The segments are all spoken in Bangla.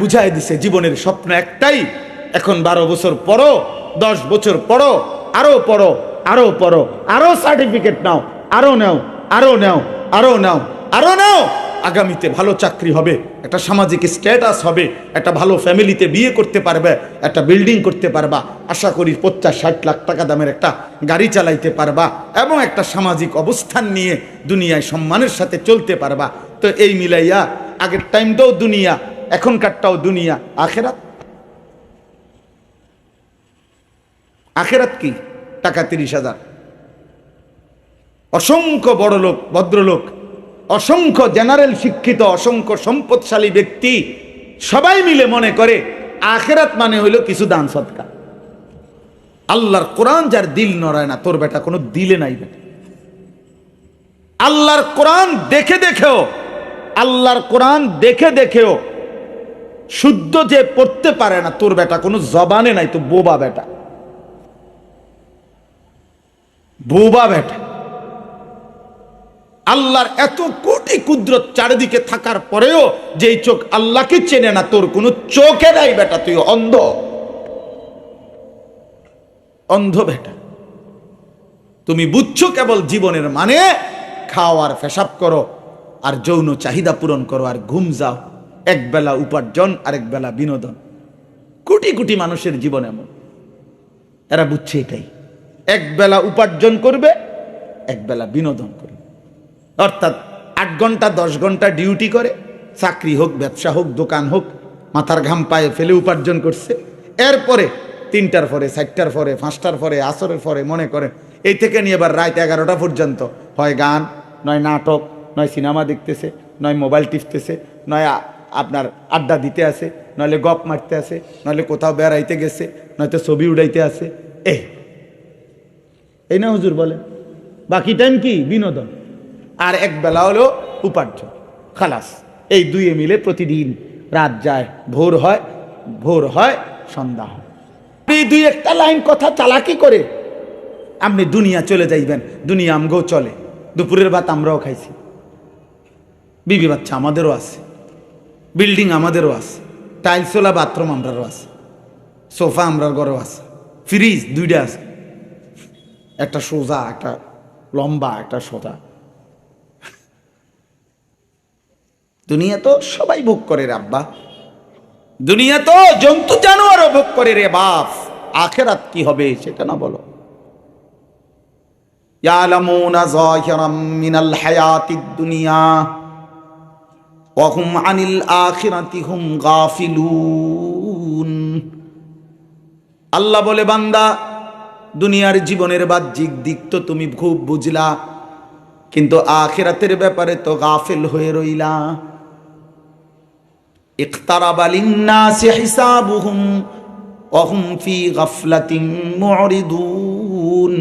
বুঝাই দিছে জীবনের স্বপ্ন একটাই। এখন 12 বছর পড়ো, 10 বছর পড়ো, আরো পড়ো, আরো পড়ো, আরো সার্টিফিকেট নাও, আরো নাও, আরো নাও, আরো নাও, আরো নাও। আগামীতে ভালো চাকরি হবে, একটা সামাজিক স্ট্যাটাস হবে, একটা ভালো ফ্যামিলিতে বিয়ে করতে পারবে, একটা বিল্ডিং করতে পারবা, আশা করি 50-60 লাখ টাকা দামের একটা গাড়ি চালাইতে পারবা, এবং একটা সামাজিক অবস্থান নিয়ে দুনিয়ায় সম্মানের সাথে চলতে পারবা। তো এই মিলাইয়া আগের টাইমটাও দুনিয়া, এখনকারটাও দুনিয়া। আখেরাত কি? টাকা 30,000। অসংখ্য বড় লোক, ভদ্রলোক, অসংখ্য জেনারেল শিক্ষিত, অসংখ্য সম্পদশালী ব্যক্তি সবাই মিলে মনে করে আখেরাত মানে হইল কিছু দান সদকা। আল্লাহর কোরআন যার দিল নড়ায় না, তোর বেটা কোনো দিলে নাই বেটা। আল্লাহর কোরআন দেখে দেখেও শুদ্ধ যে পড়তে পারে না, তোর বেটা কোনো জবানে নাই, তো বোবা বেটা। আল্লাহর এত কোটি কুদরত চারিদিকে থাকার পরেও যেই চোখ আল্লাহকে চেনে না, তোর কোনো চোখে নাই বেটা, তুই অন্ধ বেটা। তুমি বুঝছো কেবল জীবনের মানে খাওয়ার পেশাব করো, আর যৌন চাহিদা পূরণ করো, আর ঘুম যাও। এক বেলা উপার্জন, আরেক বেলা বিনোদন। কোটি কোটি মানুষের জীবন এমন, এরা বুঝছে এটাই। এক বেলা উপার্জন করবে, এক বেলা বিনোদন করবে। অর্থাৎ 8 ঘন্টা 10 ঘন্টা ডিউটি করে, চাকরি হোক, ব্যবসা হোক, দোকান হোক, মাথার ঘাম পায়ে ফেলে উপার্জন করছে। এরপরে 3টার পরে, 4টার পরে, 5টার পরে, আসরের পরে মনে করে এই থেকে নিয়ে এবার রাত 11টা পর্যন্ত হয় গান, নয় নাটক, নয় সিনেমা দেখতেছে, নয় মোবাইল টিপতেছে, নয় আপনার আড্ডা দিতে আসে, নইলে গপ মারতে আসে, নইলে কোথাও বেড়াইতে গেছে, নয়তো ছবি উড়াইতে আসে। এই না হুজুর বলেন? বাকি টাইম কি? বিনোদন। আর এক বেলা হলো উপার্জন। খালাস। এই দুয়ে মিলে প্রতিদিন রাত যায়, ভোর হয়, সন্ধ্যা হয়। এই দুই একটা লাইন কথা চালাকি করে আপনি দুনিয়া চলে যাইবেন। দুনিয়া আমগো চলে, দুপুরের ভাত আমরাও খাইছি, বিবি বাচ্চা আমাদেরও আছে, বিল্ডিং আমাদেরও আছে, টাইলসওয়ালা বাথরুম আমরারও আছে, সোফা আমরার ঘরেও আছে, ফ্রিজ 2টা আছে, একটা সোজা, একটা লম্বা, একটা সোজা। দুনিয়া তো সবাই ভোগ করে রে আব্বা, দুনিয়া তো জন্তু জানোয়ারও ভোগ করে রে বাপ। আখেরাত কি হবে সেটা না বলো। ইয়ালামুনা যাহিরাম মিনাল হায়াতিদ দুনিয়া ওয়া হুম আনিল আখিরাতি হুম গাফিলুন। আল্লাহ বলে, বান্দা দুনিয়ার জীবনের বাহ্যিক দিক তো তুমি খুব বুঝলা, কিন্তু আখিরাতের ব্যাপারে তো গাফিল হয়ে রইলা। ইকতারাবা লিন্নাসি হিসাবুহুম ওয়া হুম ফি গাফলাতিন মুরিদুন।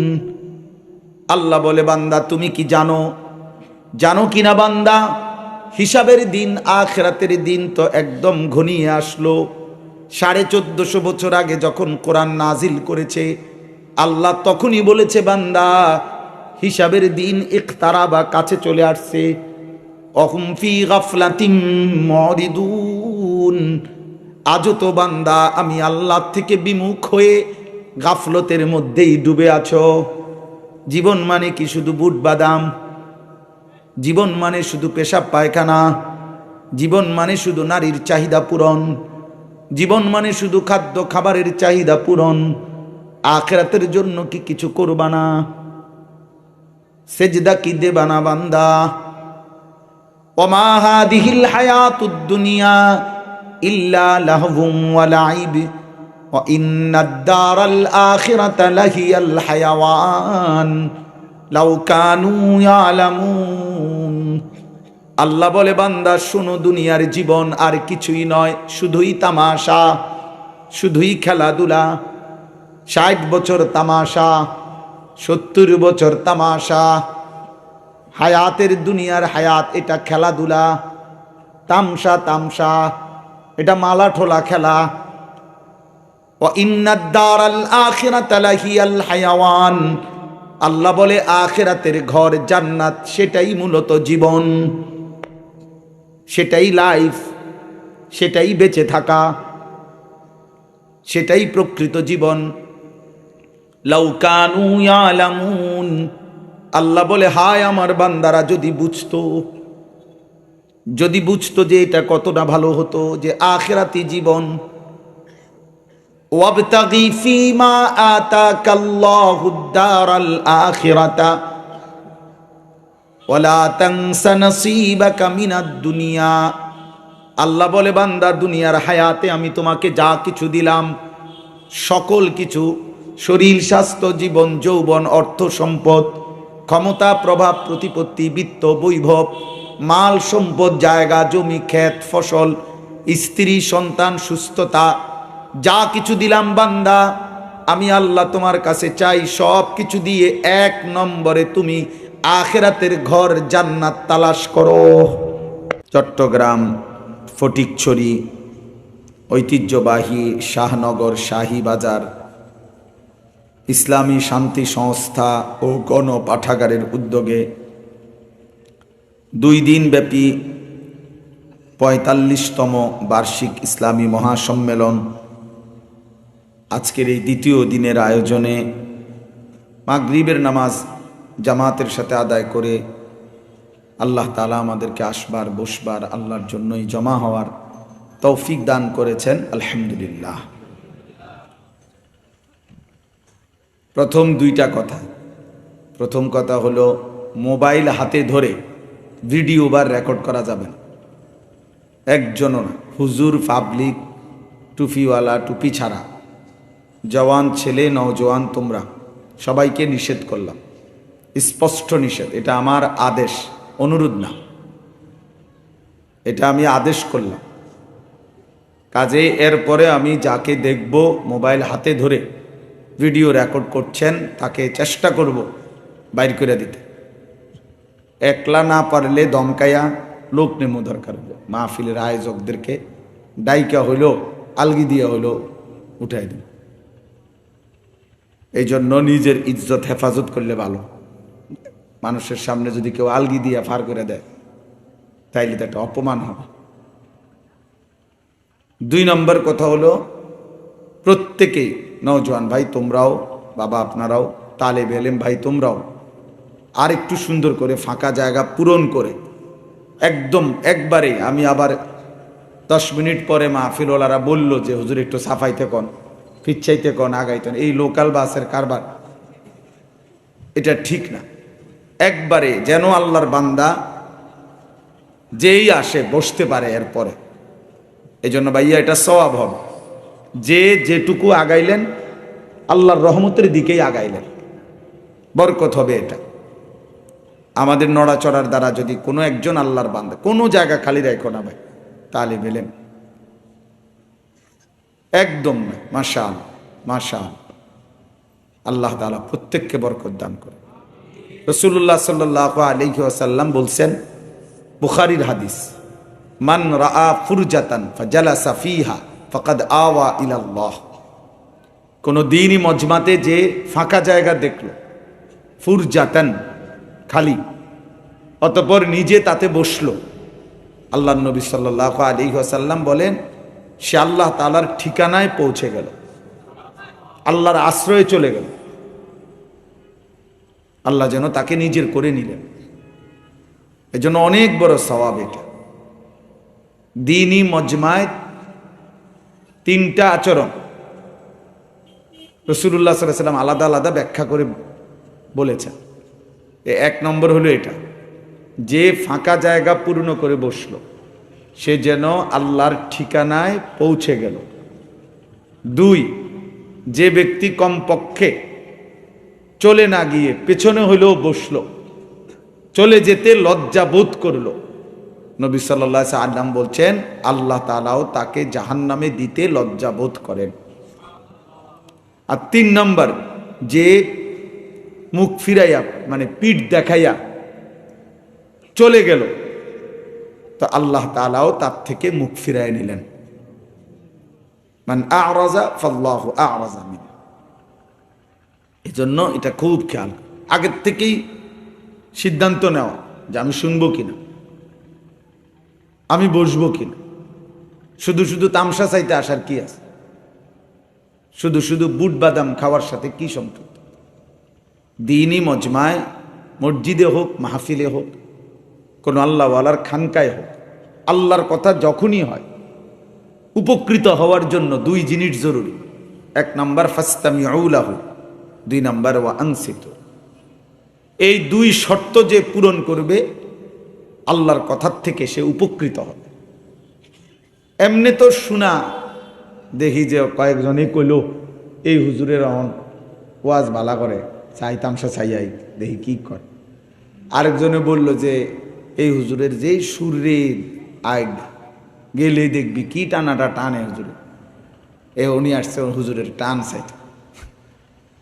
আল্লাহ বলে, বান্দা তুমি কি জানো কিনা বান্দা, হিসাবের দিন, আখিরাতের দিন তো একদম ঘনিয়ে আসলো। 1450 বছর আগে যখন কোরআন নাজিল করেছে, আল্লাহ তখনই বলেছে, বান্দা হিসাবের দিন ইকতারাবা, কাছে চলে আসছে। অহুম ফি গাফলাতিন মুরিদুন। আজও তো বান্দা আমি আল্লাহ থেকে বিমুখ হয়ে গাফলতের মধ্যেই ডুবে আছো। জীবন মানে কি শুধু বুট বাদাম? জীবন মানে শুধু পেশাব পায়খানা? জীবন মানে শুধু নারীর চাহিদা পূরণ? জীবন মানে শুধু খাদ্য খাবারের চাহিদা পূরণ? আখিরাতের জন্য কি কিছু করবা না? সেজদা কি দেবা না বান্দা? ওমা হাদিহিল হায়াতুদ দুনিয়া ইল্লা লাহবুম ওয়া লাইব ওয়া ইন্নাদ দারাল আখিরাতা লাহিয়াল হায়াওয়ান লাউ কানু ইয়ালামুন। আল্লাহ বলে, বান্দা শোনো, দুনিয়ার জীবন আর কিছুই নয়, শুধুই তামাশা, শুধুই খেলাধুলা। 60 বছর তামাশা, 70 বছর তামাশা। হায়াতের দুনিয়ার হায়াত এটা খেলাধুলা, তামসা, এটা মালা ঠোলা খেলা। ওয়া ইন্নাদ দারাল আখিরাতা লাহিয়াল হায়াওয়ান। আল্লাহ বলে, আখিরাতের ঘর জান্নাত, সেটাই মূলত জীবন। সেটাই লাইফ, সেটাই বেঁচে থাকা, সেটাই প্রকৃত জীবন। লাউ কানু ইয়ালামুন, আল্লাহ বলে হায় আমার বান্দারা যদি বুঝতো, যদি বুঝতো যে এটা কতটা ভালো হতো, যে আখিরাতি জীবন। ওয়াবতাগি ফীমা আতাকাল্লাহুদ দারাল আখিরাতা ওয়ালা তানসা নসীবাকা মিনাদ দুনিয়া। আল্লাহ বলে বান্দা দুনিয়ার হায়াতে আমি তোমাকে যা কিছু দিলাম, সকল কিছু, শরীর স্বাস্থ্য জীবন যৌবন অর্থ সম্পদ ক্ষমতা প্রভাব প্রতিপত্তি বিত্ত বৈভব মাল সম্পদ জায়গা জমি ক্ষেত ফসল স্ত্রী সন্তান সুস্থতা, যা কিছু দিলাম বান্দা আমি আল্লাহ তোমার কাছে চাই সব কিছু দিয়ে এক নম্বরে তুমি আখিরাতের ঘর জান্নাত তালাশ করো। চট্টগ্রাম ফটিকছড়ি ঐতিহ্যবাহী শাহনগর শাহী বাজার ইসলামী শান্তি সংস্থা ও গণপাঠাগারের উদ্যোগে 2 দিনব্যাপী 45তম বার্ষিক ইসলামী মহাসম্মেলন আজকের এই দ্বিতীয় দিনের আয়োজনে মাগরিবের নামাজ জামাতের সাথে আদায় করে আল্লাহ তাআলা আমাদেরকে আসবার বসবার আল্লাহর জন্যই জমা হওয়ার তৌফিক দান করেছেন, আলহামদুলিল্লাহ। প্রথম 2টা কথা। প্রথম কথা হলো মোবাইল হাতে ধরে ভিডিও বা রেকর্ড করা যাবে না, একজনও না, হুজুর পাবলিক টুপিওয়ালা টুপি ছাড়া জওয়ান ছেলে নওজোয়ান তোমরা সবাইকে নিষেধ করলাম, স্পষ্ট নিষেধ। এটা আমার আদেশ, অনুরোধ না, এটা আমি আদেশ করলাম। কাজে এরপরে আমি যাকে দেখব মোবাইল হাতে ধরে ভিডিও রেকর্ড করছেন তাকে চেষ্টা করব বাইর করে দিতে। একলা না পারলে দমকাইয়া লোক নেমো, দরকার হলো মাহফিলের আয়োজকদেরকে ডাইকা হইলো আলগি দিয়া হইলো উঠাই দিন। এই জন্য নিজের ইজ্জত হেফাজত করলে ভালো। মানুষের সামনে যদি কেউ আলগি দিয়া ফার করে দেয় তাইলে তো একটা অপমান হবে। 2 নম্বর কথা হলো প্রত্যেকেই, নওজোয়ান ভাই তোমরাও, বাবা আপনারাও, তালেব এলেম ভাই তোমরাও আর একটু সুন্দর করে ফাঁকা জায়গা পূরণ করে একদম একবারে। আমি আবার 10 মিনিট পরে মাহফিলওয়ালারা বলল যে হুজুর একটু সাফাইতে কন, পিচ্ছাইতে কন, আগাইতেন, এই লোকাল বাসের কারবার, এটা ঠিক না। একবারে যেন আল্লাহর বান্দা যেই আসে বসতে পারে এরপরে। এই জন্য ভাইয়া এটা সওয়াব হবে, যে যেটুকু আগাইলেন আল্লাহর রহমতের দিকেই আগাইলেন, বরকত হবে। এটা আমাদের নড়াচড়ার দ্বারা যদি কোনো একজন আল্লাহর বান্দা কোনো জায়গা খালি রাখো না ভাই, তাহলে বেলেন একদম না। মাশাআল্লাহ মাশাআল্লাহ, আল্লাহ তাআলা প্রত্যেককে বরকত দান করে। রাসূলুল্লাহ সাল্লাল্লাহু আলাইহি ওয়াসাল্লাম বলছেন, বুখারীর হাদিস, মান রাআ ফুরজাতান ফাজালাসা ফিহা ফাকাদ আওয়া ইলাল্লাহ। কোন দিনই মজমাতে যে ফাঁকা জায়গা দেখলো, ফুরজাতান খালি, অতঃপর নিজে তাতে বসলো, আল্লাহর নবী সাল্লাল্লাহু আলাইহি ওয়াসাল্লাম বলেন সে আল্লাহ তাআলার ঠিকানায় পৌঁছে গেল, আল্লাহর আশ্রয়ে চলে গেল, আল্লাহ যেন তাকে নিজের করে নিলেন। এজন্য অনেক বড় সওয়াব এটা। দ্বীনি মজমায় 3টা আচরণ রাসূলুল্লাহ সাল্লাল্লাহু আলাইহি ওয়াসাল্লাম আলাদা আলাদা ব্যাখ্যা করে বলেছেন। 1 নম্বর হলো এটা, যে ফাঁকা জায়গা পূর্ণ করে বসলো সে যেন আল্লাহর ঠিকানায় পৌঁছে গেল। 2, যে ব্যক্তি কমপক্ষে চলে না গিয়ে পেছনে হইলেও বসলো, চলে যেতে লজ্জা বোধ করলো, নবী সাল্লাল্লাহু আলাইহি ওয়াসাল্লাম বলছেন আল্লাহ তাআলাও তাকে জাহান্নামে দিতে লজ্জা বোধ করেন। আর 3 নম্বর, যে মুখ ফিরাইয়া মানে পিঠ দেখাইয়া চলে গেল, তো আল্লাহ তাআলাও তার থেকে মুখ ফিরাই নিলেন। মান আ'রাযা ফাল্লাহু আ'রাযা মিন। এজন্য এটা খুব খেয়াল, আগের থেকেই সিদ্ধান্ত নেওয়া যে আমি শুনবো কিনা। আমি বসবো কিনা। শুধু শুধু তামসা চাইতে আসার কি আছে? শুধু শুধু বুট বাদাম খাওয়ার সাথে কি সম্পর্ক? দিনই মজমায়, মসজিদে হোক, মাহফিলে হোক, কোনো আল্লাহওয়ালার খানকায় হোক, আল্লাহর কথা যখনই হয়, উপকৃত হওয়ার জন্য দুই জিনিস জরুরি। এক নাম্বার ফাস্তামিউ লাহু, দুই নাম্বার ওয়া আনসিতু। এই দুই শর্ত যে পূরণ করবে, আল্লাহর কথার থেকে সে উপকৃত হবে। এমনি তো শোনা, দেখি যে কয়েকজনই কইল এই হুজুরের ওয়াজ ভালা করে, চাই তামসা চাইয়াই, দেখি কি করে। আরেকজনে বলল যে এই হুজুরের যে সুরে আগ গেলে দেখবি কি টানাটা টানে হুজুরে। উনি আসছে হুজুরের টান চাইতে।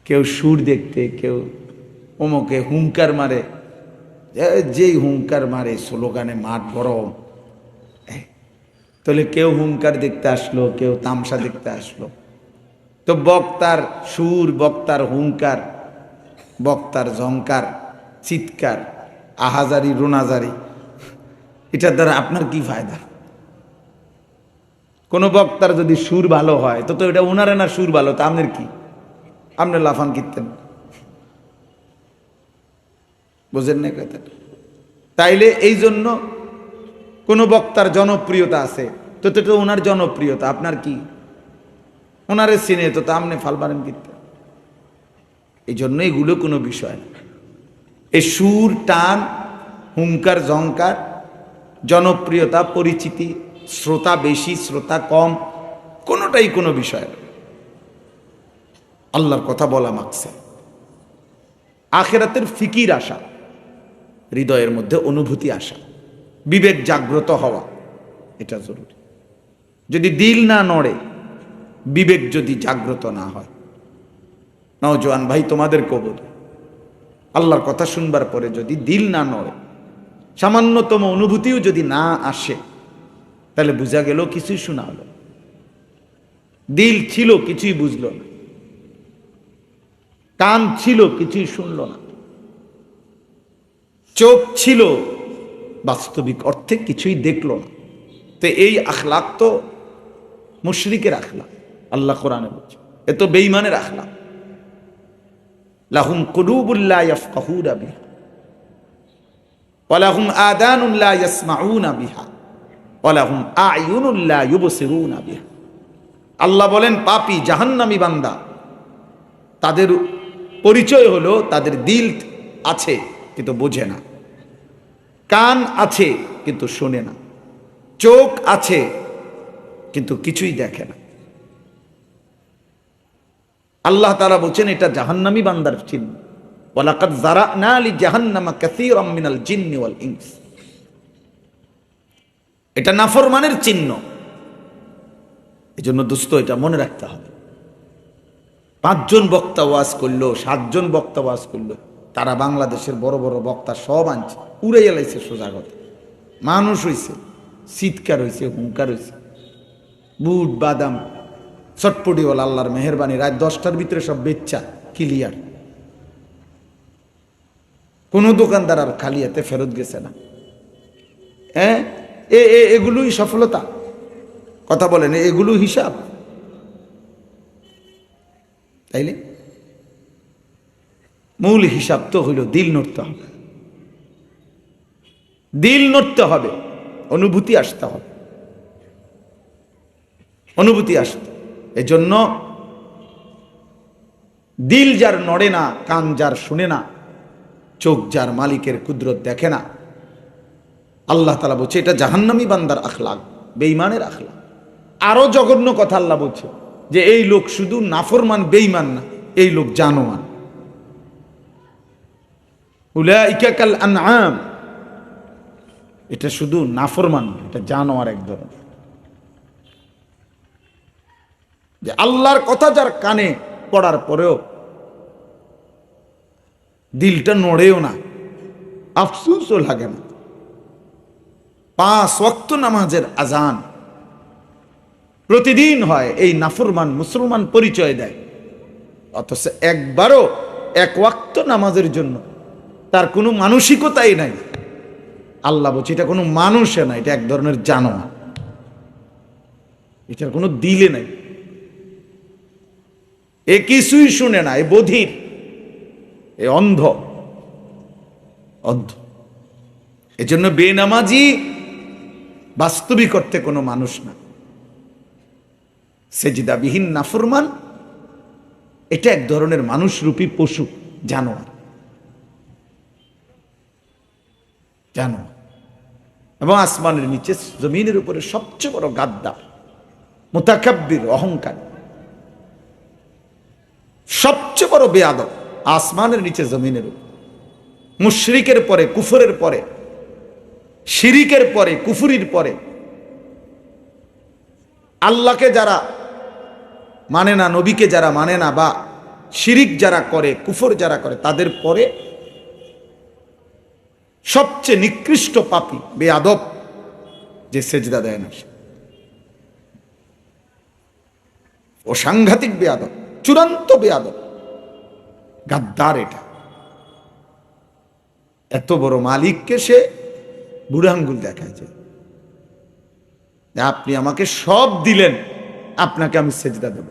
কেউ সুর দেখতে, কেউ অমুকে হুঙ্কার মারে, যেই হুঙ্কার মারে স্লোগানে মাঠ গরম। তাহলে কেউ হুঙ্কার দেখতে আসলো, কেউ তামসা দেখতে আসলো। তো বক্তার সুর, বক্তার হুঙ্কার, বক্তার ঝংকার, চিৎকার, আহাজারি, রোনাজারি, এটার দ্বারা আপনার কি ফায়দা? কোনো বক্তার যদি সুর ভালো হয় তো এটা উনারে না সুর ভালো, তা আপনার কি? আপনি লাফান কিনতেন, বুঝেন না কথাটা? তাইলে এই জন্য কোনো বক্তার জনপ্রিয়তা আছে তো এটা ওনার জনপ্রিয়তা, আপনার কি? ওনারে চিনে তো আপনি ফালবারেন কিনতেন। এই জন্য এগুলো কোনো বিষয় না। এই সুর, টান, হুঙ্কার, ঝংকার, জনপ্রিয়তা, পরিচিতি, শ্রোতা বেশি, শ্রোতা কম, কোনোটাই কোনো বিষয় না। আল্লাহর কথা বলা মাকছে আখিরাতের ফিকির আসা, হৃদয়ের মধ্যে অনুভূতি আসা, বিবেক জাগ্রত হওয়া, এটা জরুরি। যদি দিল না নড়ে, বিবেক যদি জাগ্রত না হয়, নওজোয়ান ভাই তোমাদের কবর, আল্লাহর কথা শুনবার পরে যদি দিল না নড়ে, সামান্যতম অনুভূতিও যদি না আসে, তাহলে বোঝা গেল কিছুই শোনা হলো। দিল ছিল, কিছুই বুঝলো না। কান ছিল, কিছুই শুনল না। চোখ ছিল, বাস্তবিক অর্থে কিছুই দেখলো না। তো এই আখলাক তো মুশরিকের আখলাক। আল্লাহ কোরআনে বলছে এ তো বেঈমানের আখলাক। লাহুম কুলুবুল লা ইয়াফকাহুনা বিহা ওয়া লাহুম আযানুন লা ইয়াসমাউনা বিহা ওয়া লাহুম আ'য়ুনুন লা ইউবসিরুনা বিহা। আল্লাহ বলেন পাপী জাহান্নামী বান্দা, তাদের পরিচয় হলো তাদের দিল আছে কিন্তু বোঝে না, কান আছে কিন্তু শোনে না, চোখ আছে কিন্তু কিছুই দেখে না। আল্লাহ তাআলা বলেন এটা জাহান্নামী বান্দার চিহ্ন। ওয়ালাকাদ যারানা লি জাহান্নামা কাসীরাম মিনাল জিন্নি ওয়াল ইনস। এটা নাফরমানের চিহ্ন। এজন্য দোস্ত এটা মনে রাখতে হবে। 5 জন বক্তা ওয়াজ করলো, 7 জন বক্তা ওয়াজ করলো, তারা বাংলাদেশের বড় বড় বক্তা সব আনছে, উড়াইয়া লাইছে সোজা কথা। মানুষ হইছে, চিৎকার হইছে, হুঙ্কার হইছে, বুট বাদাম চটপটিওয়ালা, আল্লাহর মেহেরবানি, রাত 10টার ভিতরে সব বেচ্চা ক্লিয়ার। কোনো দোকানদার আর খালি হাতে ফেরত গেছে না। এগুলোই সফলতা? কথা বলেন, এগুলো হিসাব? তাইলে মূল হিসাব তো হইল দিল নড়তে হবে, দিল নড়তে হবে, অনুভূতি আসতে হবে, অনুভূতি আসতে। এজন্য দিল যার নড়ে না, কান যার শুনে না, চোখ যার মালিকের কুদরত দেখে না, আল্লাহ তাআলা বলছে এটা জাহান্নামী বান্দার আখলাক, বেঈমানের আখলাক। আরো জঘন্য কথা আল্লাহ বলছে যে এই লোক শুধু নাফরমান, বেঈমান না, এই লোক জানোয়ার। উলাইকা কাল আনআম, এটা শুধু নাফরমান, এটা জানোয়ার এক ধরনের। যে আল্লাহর কথা যার কানে পড়ার পরেও দিলটা নড়েও না, আফসোসও লাগে না। 5 ওয়াক্ত নামাজের আজান প্রতিদিন হয়, এই নাফরমান মুসলমান পরিচয় দেয়, অথচ একবারও 1 ওয়াক্ত নামাজের জন্য তার কোনো মানসিকতাই নাই। আল্লাহ বলছে এটা কোনো মানুষে না, এটা এক ধরনের জানোয়ার, এটার কোনো দিলে নাই, এ কিছুই শুনে না, এ বধির, এ অন্ধ অন্ধ। এজন্য বেনামাজি বাস্তবিক অর্থে কোনো মানুষ না, সেজদাবিহীন নাফরমান এটা এক ধরনের মানুষরূপী পশু, জানোয়ার জানোয়ার। এবং আসমানের নিচে জমিনের উপরে সবচেয়ে বড় গাদ্দার, মুতাকাব্বির, অহংকার, সবচেয়ে বড় বেয়াদব আসমানের নিচে জমিনের উপর। মুশরিকের পরে, কুফরের পরে, শিরিকের পরে, কুফরির পরে, আল্লাহকে যারা মানে না, নবীকে যারা মানে না, বা শিরিক যারা করে, কুফর যারা করে, তাদের পরে সবচেয়ে নিকৃষ্ট পাপী বেয়াদব যে সেজদা দেয় না, ও সাংঘাতিক বেয়াদব, চূড়ান্ত বেয়াদব, গাদ্দার। এটা এত বড় মালিককে সে বুড়ো আঙ্গুল দেখায় যে আপনি আমাকে সব দিলেন, আপনাকে আমি সেজদা দেব।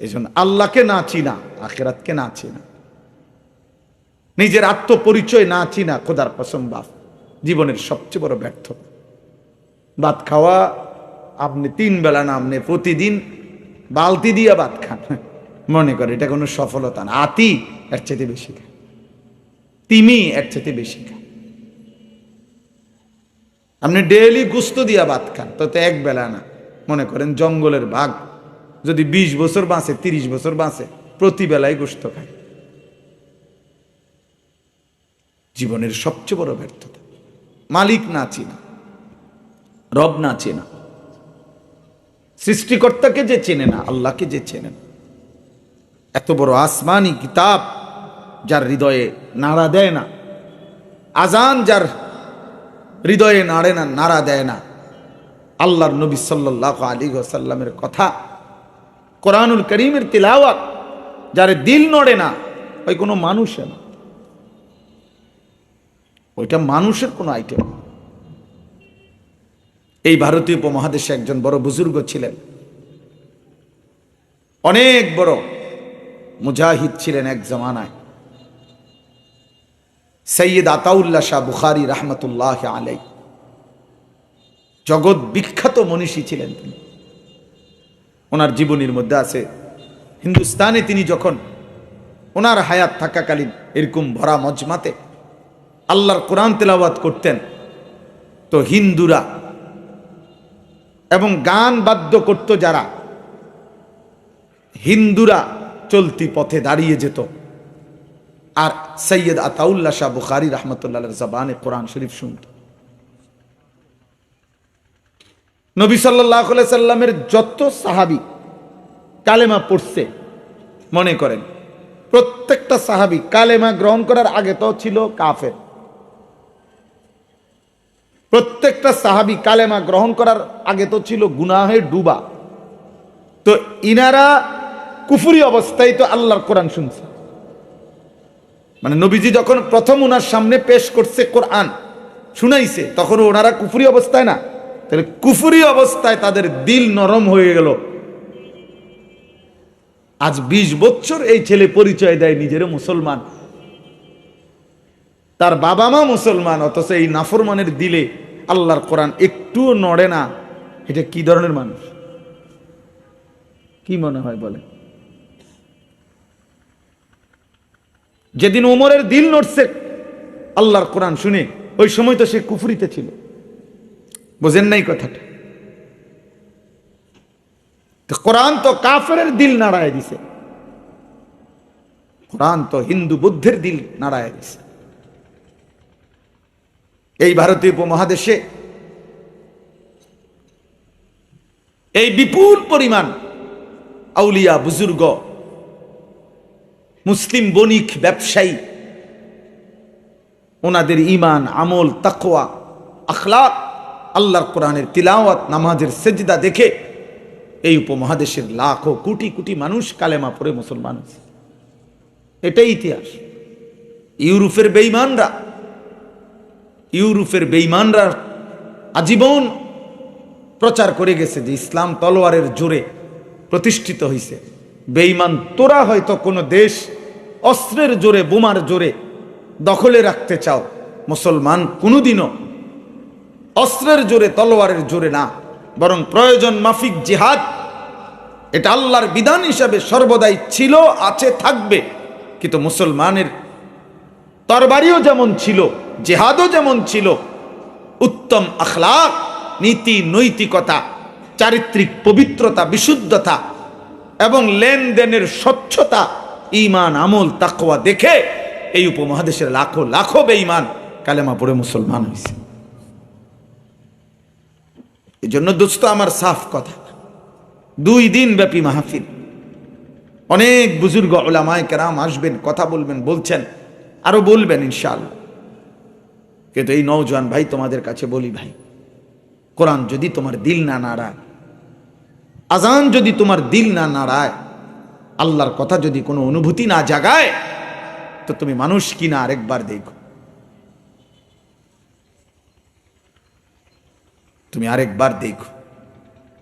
এই জন্য আল্লাহকে না চিনা, আখিরাতকে না চিনা, নিজের আত্মপরিচয় না চিনা, খোদার কসম বাপ জীবনের সবচেয়ে বড় ব্যর্থতা। ভাত খাওয়া আপনি 3 বেলা না, আপনি প্রতিদিন বালতি দিয়ে ভাত খান, মনে করে এটা কোনো সফলতা না। আতি এর চাইতে বেশি খায়, তিমি এর চাইতে বেশি খায়। আপনি ডেইলি গুস্ত দিয়া ভাত খান, তো 1 বেলা না, মনে করেন জঙ্গলের বাঘ যদি 20 বছর বাঁচে, 30 বছর বাঁচে, প্রতি বেলায় গোস্ত খায়। জীবনের সবচেয়ে বড় ব্যর্থতা, মালিক না চিনা, রব না চেনা, সৃষ্টিকর্তাকে যে চেনে না, আল্লাহকে যে চেনে না। এত বড় আসমানি কিতাব যার হৃদয়ে নাড়া দেয় না, আজান যার হৃদয়ে নাড়ে না, নাড়া দেয় না, আল্লাহর নবী সাল্লাল্লাহু আলাইহি ওয়াসাল্লামের কথা, কোরআনুল কারীমের তিলাওয়াত যার দিল নড়ে না, ওই কোনো মানুষ না, ওইটা মানুষের কোনো আইটেম। এই ভারতীয় উপমহাদেশে একজন বড় বুজুর্গ ছিলেন, অনেক বড় মুজাহিদ ছিলেন এক জামানায়, সৈয়দ আতাউল্লাহ শাহ বুখারী রহমতুল্লাহ আলাইহি, জগৎ বিখ্যাত মনীষী ছিলেন তিনি। ওনার জীবনীর মধ্যে আছে, হিন্দুস্তানে তিনি যখন ওনার হায়াত থাকাকালীন এরকম ভরা মজমাতে আল্লাহর কোরআন তেলাওয়াত করতেন, তো হিন্দুরা এবং গান বাদ্য করত যারা, হিন্দুরা চলতি পথে দাঁড়িয়ে যেত, আর সৈয়দ আতাউল্লাহ শাহ বুখারী রহমতুল্লাহর জবানে কোরআন শরীফ শুনত। নবী সাল্লাল্লাহু আলাইহি সাল্লামের যত সাহাবী কালেমা পড়ছে, মনে করেন প্রত্যেকটা সাহাবী কালেমা গ্রহণ করার আগে তো ছিল কাফের, প্রত্যেকটা সাহাবী কালেমা গ্রহণ করার আগে তো ছিল গুনাহে ডুবা। তো ইনারা কুফরি অবস্থায় তো আল্লাহর কোরআন শুনছে, মানে নবীজি যখন প্রথম ওনার সামনে পেশ করছে, কোরআন শুনাইছে, তখন ওনারা কুফরি অবস্থায় না, তাহলে কুফরি অবস্থায় তাদের দিল নরম হয়ে গেল। আজ 20 বছর এই ছেলে পরিচয় দেয় নিজের মুসলমান, তার বাবা মা মুসলমান, অথচ এই নাফরমানের দিলে আল্লাহর কোরআন একটুও নড়ে না। এটা কি ধরনের মানুষ? কি মনে হয় বলে? যেদিন ওমরের দিল নড়ছে আল্লাহর কোরআন শুনে, ওই সময় তো সে কুফরিতে ছিল। বোঝেন নাই কথাটা? কোরআন তো কাফেরের দিল নাড়ায় দিছে, কোরআন তো হিন্দু বুদ্ধের দিল নাড়ায় দিছে। এই ভারতীয় উপমহাদেশে এই বিপুল পরিমাণ আউলিয়া বুজুর্গ, মুসলিম বণিক, ব্যবসায়ী, ওনাদের ঈমান, আমল, তাকওয়া, আখলাক, আল্লাহর কোরআনের তিলাওয়াত, নামাজের সেজদা দেখে এই উপমহাদেশের লাখো কোটি কোটি মানুষ কালেমা পড়ে মুসলমান হয়েছে। এটাই ইতিহাস। ইউরোপের বেঈমানরা আজীবন প্রচার করে গেছে যে ইসলাম তলোয়ারের জোরে প্রতিষ্ঠিত হয়েছে। বেঈমান তোরা হয়তো কোনো দেশ অস্ত্রের জোরে, বোমার জোরে দখলে রাখতে চাও, মুসলমান কোনোদিনও অস্ত্রের জোরে, তলোয়ারের জোরে না, বরং প্রয়োজন মাফিক জিহাদ, এটা আল্লাহর বিধান হিসাবে সর্বদাই ছিল, আছে, থাকবে। কিন্তু মুসলমানের তরবারিও যেমন ছিল, জিহাদও যেমন ছিল, উত্তম আখলাক, নীতি নৈতিকতা, চারিত্রিক পবিত্রতা, বিশুদ্ধতা এবং লেনদেনের স্বচ্ছতা, ঈমান, আমল, তাকওয়া দেখে এই উপমহাদেশের লাখো লাখো বেঈমান কালেমা পড়ে মুসলমান হয়েছে। এই জন্য দোস্ত আমার সাফ কথা, 2 দিন ব্যাপী মাহফিল, অনেক বুজুর্গ উলামায়ে কেরাম আসবেন, কথা বলবেন, বলছেন, আরো বলবেন ইনশাআল্লাহ। কিন্তু এই নওজোয়ান ভাই, তোমাদের কাছে বলি ভাই, কোরআন যদি তোমার দিল না নাড়ায়, আজান যদি তোমার দিল না নাড়ায়, আল্লাহর কথা যদি কোনো অনুভূতি না জাগায়, তো তুমি মানুষ কিনা আরেকবার দেখো, তুমি আরেকবার দেখো,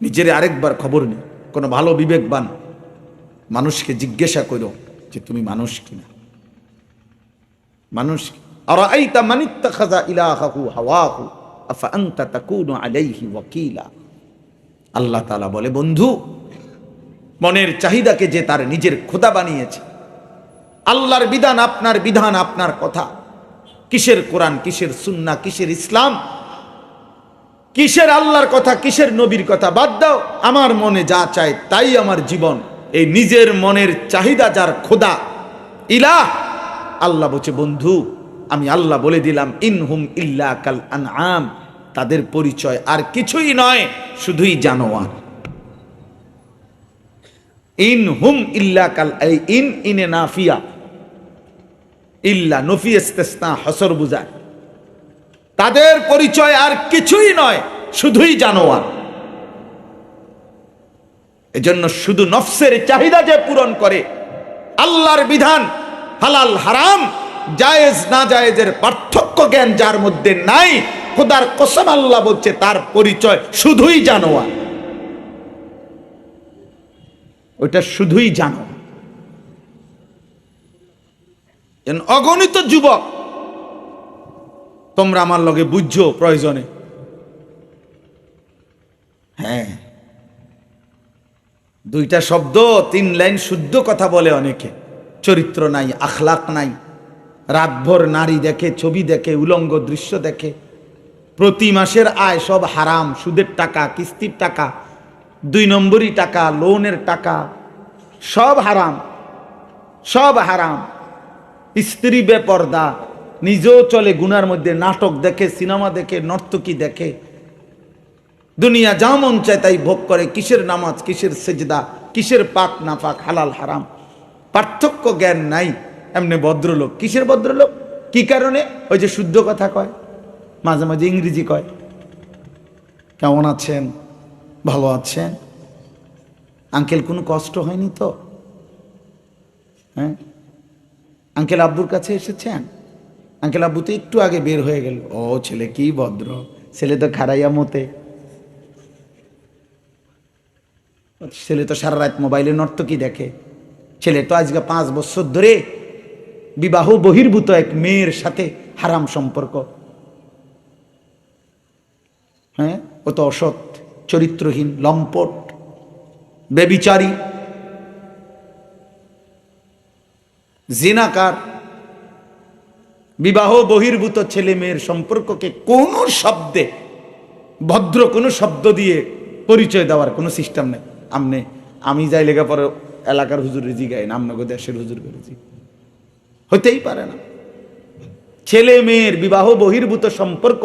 নিজের আরেকবার খবর নিও। কোনো ভালো বিবেকবান মানুষকে জিজ্ঞাসা করো যে তুমি মানুষ কিনা, মানুষ। আরাআইতা মান ইত্তাখাযা ইলাহাহু হাওয়াহু আফা আনতা তাকুনু আলাইহি ওয়াকিলা। আল্লাহ তাআলা বলে, বন্ধু, মনের চাহিদাকে যে তার নিজের খোদা বানিয়েছে, আল্লাহর বিধান, আপনার বিধান, আপনার কথা, কিসের কোরআন, কিসের সুন্নাহ, কিসের ইসলাম, কিসের আল্লাহর কথা, কিসের নবীর কথা, বাদ দাও, আমার মনে যা চায় তাই আমার জীবন। এই নিজের মনের চাহিদা যার খোদা, ইলাহ, আল্লাহ বলছে, বন্ধু, আমি আল্লাহ বলে দিলাম, ইনহুম ইল্লা কাল আনআম, তাদের পরিচয় আর কিছুই নয়, শুধুই জানোয়ার। ইনহুম ইল্লা কাল, এই ইনে নাফিয়া, ইল্লা নফি ইস্তিসনা, হসর বুঝায়, তাদের পরিচয় আর কিছুই নয়, শুধুই জানোয়ার। এজন্য শুধু নফসের চাহিদা যে পূরণ করে, আল্লাহর বিধান, হালাল হারাম, জায়েজ না জায়েজের পার্থক্য জ্ঞান যার মধ্যে নাই, খোদার কসম আল্লাহ বলছে তার পরিচয় শুধুই জানোয়ার, ওইটা শুধুই জানোয়ার। অগণিত যুবক, তোমরা আমার লগে বুঝছো প্রয়োজনে, হ্যাঁ, 2টা শব্দ 3 লাইন শুদ্ধ কথা বলে অনেকে, চরিত্র নাই, আখলাক নাই, রাতভর নারী দেখে, ছবি দেখে, উলঙ্গ দৃশ্য দেখে, প্রতি মাসের আয় সব হারাম, সুদের টাকা, কিস্তির টাকা, 2 নম্বরই টাকা, লোনের টাকা, সব হারাম, সব হারাম। স্ত্রী বেপর্দা, নিজেও চলে গুনার মধ্যে, নাটক দেখে, সিনেমা দেখে, নর্তকী দেখে, দুনিয়া যা মন চায় তাই ভোগ করে, কিসের নামাজ, কিসের সেজদা, কিসের পাক না পাক, হালাল হারাম, পার্থক্য জ্ঞান নাই। এমনি ভদ্রলোক, কিসের ভদ্রলোক, কি কারণে? ওই যে শুদ্ধ কথা কয়, মাঝে মাঝে ইংরেজি কয়, কেমন আছেন, ভালো আছেন, আঙ্কেল কোনো কষ্ট হয়নি তো, হ্যাঁ, আঙ্কেল আব্বুর কাছে এসেছেন, আঙ্কেল আব্বু তো একটু আগে বের হয়ে গেল, ও ছেলে কি ভদ্র, ছেলে তো খারাইয়া মতে, ছেলে তো সারা রাত মোবাইলে নর্তকী দেখে, ছেলে তো আজকে 5 বছর ধরে বিবাহ বহির্ভূত এক মেয়ের সাথে হারাম সম্পর্ক, হ্যাঁ, ও তো অসৎ, চরিত্রহীন, লম্পট, বেবিচারী, জিনাকার। বিবাহ বহির্ভূত ছেলে মেয়ের সম্পর্ককে কোন শব্দে, ভদ্র কোনো শব্দ দিয়ে পরিচয় দেওয়ার কোনো সিস্টেম নেই। আমি যাই লেখাপড়া এলাকার হুজুর রেজি গাই না, আপনাকে দেশের হুজুর করেছি, হতেই পারে না। ছেলে মেয়ের বিবাহ বহির্ভূত সম্পর্ক,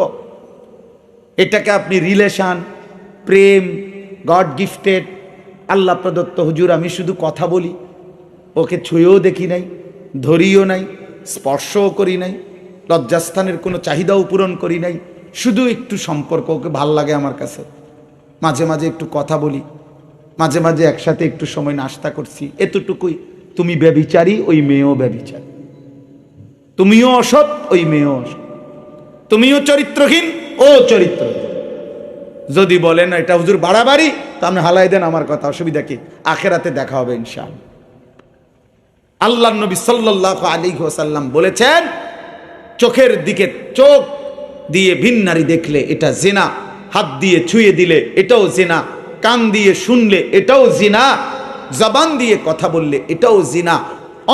এটাকে আপনি রিলেশন, প্রেম, গড গিফটেড, আল্লাহ প্রদত্ত, হুজুর আমি শুধু কথা বলি, ওকে ছুঁয়েও দেখি নাই, ধরিও নাই, স্পর্শও করি নাই, লজ্জাস্থানের কোনো চাহিদাও পূরণ করি নাই, শুধু একটু সম্পর্ক, ওকে ভাল লাগে আমার কাছে, মাঝে মাঝে একটু কথা বলি, মাঝে মাঝে একসাথে একটু সময় নাস্তা করছি, এতটুকুই। তুমি ব্যভিচারী, ওই মেয়েও ব্যভিচারী। তুমিও অসৎ, ওই মেয়েও অসৎ, তুমিও চরিত্রহীন, ও চরিত্রহীন। যদি বলেন এটা হুজুর বাড়াবাড়ি, তো আপনি হালাই দেন, আমার কথা, অসুবিধা কি? আখেরাতে দেখা হবে ইনশাআল্লাহ। আল্লাহর নবী সাল্লাল্লাহু আলাইহি ওয়াসাল্লাম বলেছেন, চোখের দিকে চোখ দিয়ে ভিন নারী দেখলে এটা জিনা, হাত দিয়ে ছুঁয়ে দিলে এটাও জিনা, কান দিয়ে শুনলে এটাও জিনা, জবান দিয়ে কথা বললে এটাও জিনা,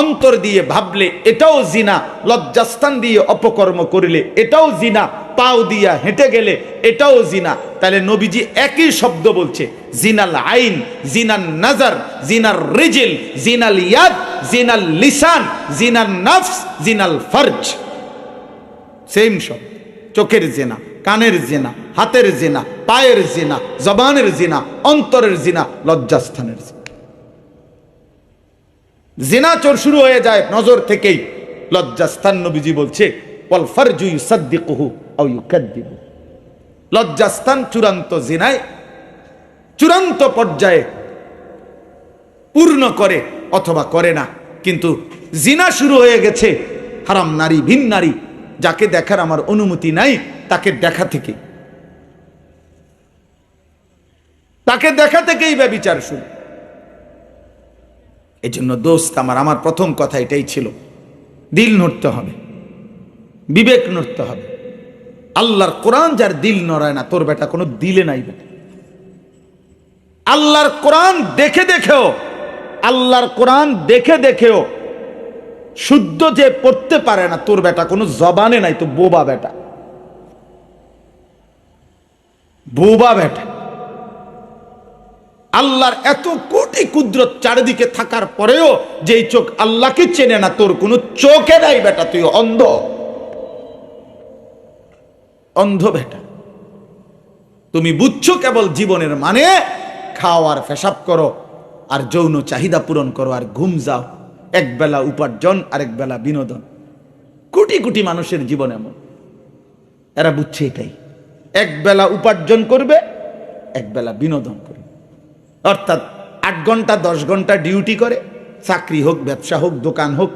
অন্তর দিয়ে ভাবলে এটাও জিনা, লজ্জাস্থান দিয়ে অপকর্ম করলে এটাও জিনা, পাও দিয়া হেঁটে গেলে এটাও জিনা। তাহলে নবীজি একই শব্দ বলছে, জিনাল আইন, জিনাল নাজার, জিনাল রিজিল, জিনাল ইয়াদ, জিনাল লিসান, জিনাল নফস, জিনাল ফরজ। সেম শব্দ। চোখের জিনা, কানের জিনা, হাতের জিনা, পায়ের জিনা, জবানের জিনা, অন্তরের জিনা, লজ্জাস্থানের জিনা। জিনা চোর শুরু হয়ে যায় নজর থেকেই। লজ্জাস্থান নবীজি বলছে, ওয়াল ফারজু ইউসাদ্দিকুহু আও ইউকাদ্দিবু। লজ্জাস্থান চূড়ান্ত জিনায়, চূড়ান্ত পর্যায়ে পূর্ণ করে অথবা করে না। কিন্তু জিনা শুরু হয়ে গেছে হারাম নারী, ভিন নারী, যাকে দেখার আমার অনুমতি নাই, তাকে দেখা থেকে, তাকে দেখা থেকেই ব্যভিচার শুরু। এই জন্য দোস্ত আমার প্রথম কথা এটাই ছিল, দিল নড়তে হবে, বিবেক নড়তে হবে। আল্লাহর কোরআন যার দিল নড়ায় না, তোর বেটা কোনো দিলে নাই বেটা। আল্লাহর কোরআন দেখে দেখেও, আল্লাহর কোরআন দেখে দেখেও শুদ্ধ যে পড়তে পারে না, তোর বেটা কোনো জবানে নাই, তো বোবা বেটা, বোবা বেটা। আল্লাহর এত কোটি কুদরত চারিদিকে থাকার পরেও যেই চোখ আল্লাহকে চেনে না, তোর কোনো চোখে নাই বেটা, তুই অন্ধ, অন্ধ বেটা। তুমি বুঝছো কেবল জীবনের মানে খাওয়ার পেশাব করো, আর যৌন চাহিদা পূরণ করো, আর ঘুম যাও। এক বেলা উপার্জন, আরেক বেলা বিনোদন। কোটি কোটি মানুষের জীবন এমন, এরা বুঝছে এটাই, এক বেলা উপার্জন করবে, এক বেলা বিনোদন করবে। অর্থাৎ 8 ঘন্টা 10 ঘন্টা ডিউটি করে, চাকরি হোক, ব্যবসা হোক, দোকান হোক,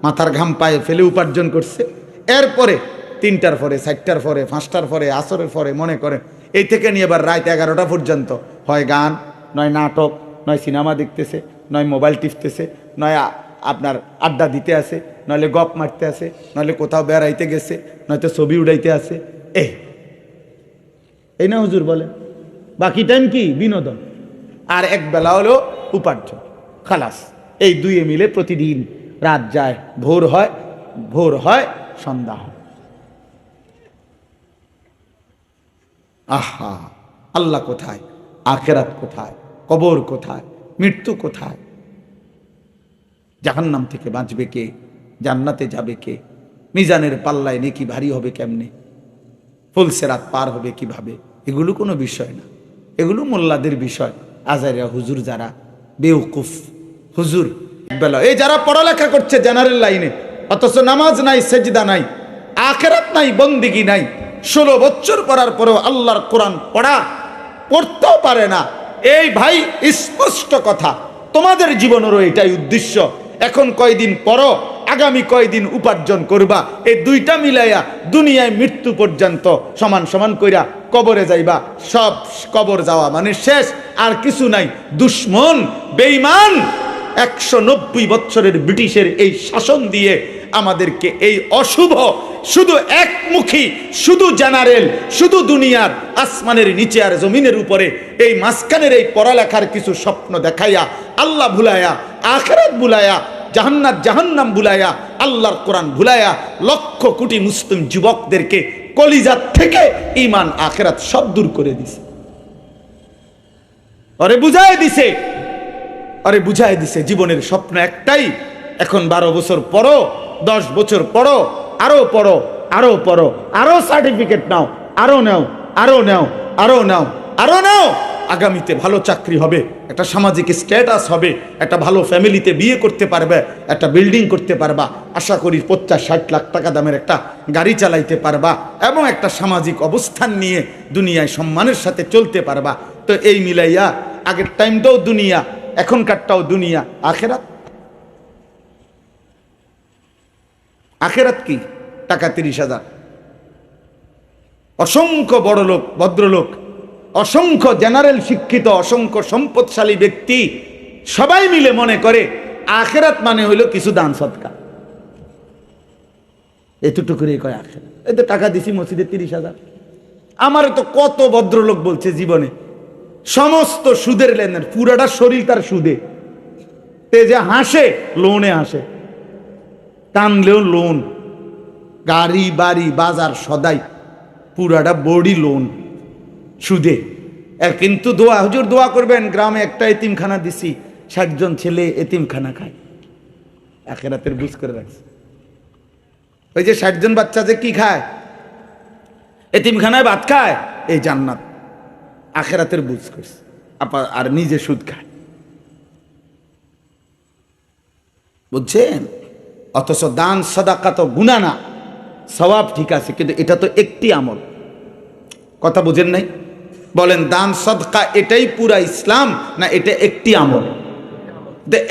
মাথার ঘাম পায়ে ফেলে উপার্জন করছে। এরপরে 3টার পরে, 4টার পরে, 5টার পরে, আসরের পরে, মনে করেন এই থেকে নিয়ে এবার রাত 11টা পর্যন্ত হয় গান, নয় নাটক, নয় সিনেমা দেখতেছে, নয় মোবাইল টিপতেছে, নয় আপনার আড্ডা দিতে আসে, নইলে গপ মারতে আসে, নইলে কোথাও বেড়াইতে গেছে, নয়তো ছবি উড়াইতে আসে। এই না হুজুর বলে, বাকি টাইম কি বিনোদন, আর এক বেলা হলো উপার্জন, খালাস। এই দুয়ে মিলে প্রতিদিন রাত যায়, ভোর হয়, ভোর হয়, সন্ধ্যা হয়। আহা, আল্লাহ কোথায়, আখেরাত কোথায়, কবর কোথায়, মৃত্যু কোথায়, জাহান্নাম থেকে বাঁচবে কে, জান্নাতে যাবে কে, মিজানের পাল্লায় নেকি ভারী হবে কেমনে, ফুলসেরাত পার হবে কিভাবে, এগুলো কোনো বিষয় না, এগুলো মোল্লাদের বিষয়। আজারিয়া হুজুর যারা বেউকুফ হুজুর, একবেলা এই যারা পড়ালেখা করছে জেনারেল লাইনে, অথচ নামাজ নাই, সেজদা নাই, আখেরাত নাই, বন্দিগি নাই, 16 বছর পড়ার পরেও আল্লাহর কোরআন পড়তেও পারে না। এই ভাই স্পষ্ট কথা, তোমাদের জীবনেরও এটাই উদ্দেশ্য। এখন কয়দিন পড়ো, আগামী কয়দিন উপার্জন করবা, এই দুইটা মিলাইয়া দুনিয়ায় মৃত্যু পর্যন্ত সমান সমান কইরা কবরে যাইবা। সব কবর যাওয়া মানে শেষ, আর কিছু নাই। দুশ্মন, বেঈমান 190 বছরের ব্রিটিশের এই শাসন দিয়ে আমাদেরকে এই অশুভ, শুধু একমুখী, শুধু জেনারেল, শুধু দুনিয়ার আসমানের নিচে আর জমিনের উপরে, এই মাঝখানের এই পড়ালেখার কিছু স্বপ্ন দেখাইয়া, আল্লাহ ভুলাইয়া, আখিরাত ভুলাইয়া, জাহান্নাত জাহান্নাম ভুলাইয়া, আল্লাহর কোরআন ভুলাইয়া, লক্ষ কোটি মুসলিম যুবকদেরকে কলিজাত থেকে ঈমান আখিরাত সব দূর করে দিছে। আরে বুঝাই দিছে, আরে বুঝাই দিছে জীবনের স্বপ্ন একটাই। এখন 12 বছর পড়ো, 10 বছর পড়ো, আরো পড়ো, আরো পড়ো, আরো সার্টিফিকেট নাও, আরো নাও, আরো নাও, আরো নাও, আরো নাও। আগামীতে ভালো চাকরি হবে, একটা সামাজিক স্ট্যাটাস হবে, একটা ভালো ফ্যামিলিতে বিয়ে করতে পারবে, একটা বিল্ডিং করতে পারবা, আশা করি 50-60 লাখ টাকা দামের একটা গাড়ি চালাইতে পারবা, এবং একটা সামাজিক অবস্থান নিয়ে দুনিয়ায় সম্মানের সাথে চলতে পারবা। তো এই মিলাইয়া আগের টাইমটাও দুনিয়া, এখনকারটাও দুনিয়া, আখেরাত। আখেরাত কি? টাকা 30,000। অসংখ্য বড় লোক, ভদ্রলোক, অসংখ্য জেনারেল শিক্ষিত, অসংখ্য সম্পদশালী ব্যক্তি সবাই মিলে মনে করে আখেরাত মানে হইল কিছু দান সদকা। এতটুকুই কয় আখেরাত। এই তো টাকা দিছি মসজিদে 30,000। আমার তো কত ভদ্রলোক বলছে জীবনে সমস্ত সুদের লেনদেন, পুরাটা শরীর তার সুদে। তে যে হাসে, লোনে হাসে, টানলেও লোন, গাড়ি বাড়ি বাজার সদাই পুরাটা বডি লোন, সুদে। কিন্তু দোয়া, হুজুর দোয়া করবেন, গ্রামে একটা এতিমখানা দিছি, 60 জন ছেলে এতিমখানা খায়। আখেরাতের বুঝ করে রাখছে। ওই যে 60 জন বাচ্চা যে কি খায়, এতিমখানায় ভাত খায়, এই জান্নাত। আখেরাতের বুঝ করছে। আর নিজে সুদ খায়, বুঝছেন? অথচ দান সাদাকা তো গুনাহ না, সওয়াব ঠিক আছে, কিন্তু এটা তো একটি আমল। কথা বুঝেন নাই? বলেন দান সাদকা এটাই পুরা ইসলাম না এটা একটি আমল?